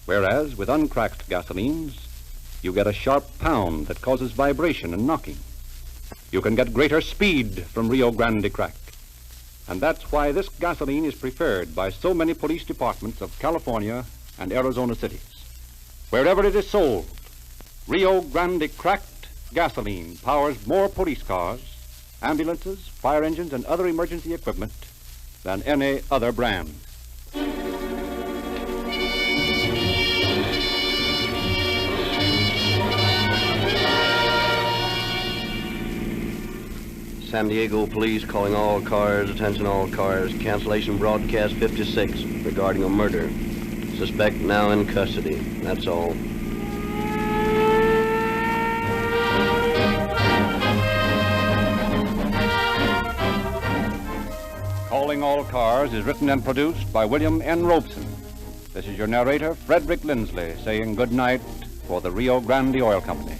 Whereas with uncracked gasolines, you get a sharp pound that causes vibration and knocking. You can get greater speed from Rio Grande Cracked. And that's why this gasoline is preferred by so many police departments of California and Arizona cities. Wherever it is sold, Rio Grande Cracked gasoline powers more police cars, ambulances, fire engines, and other emergency equipment than any other brand. San Diego Police calling all cars, attention all cars, cancellation broadcast 56 regarding a murder. Suspect now in custody. That's all. Calling All Cars is written and produced by William N. Robeson. This is your narrator, Frederick Lindsley, saying good night for the Rio Grande Oil Company.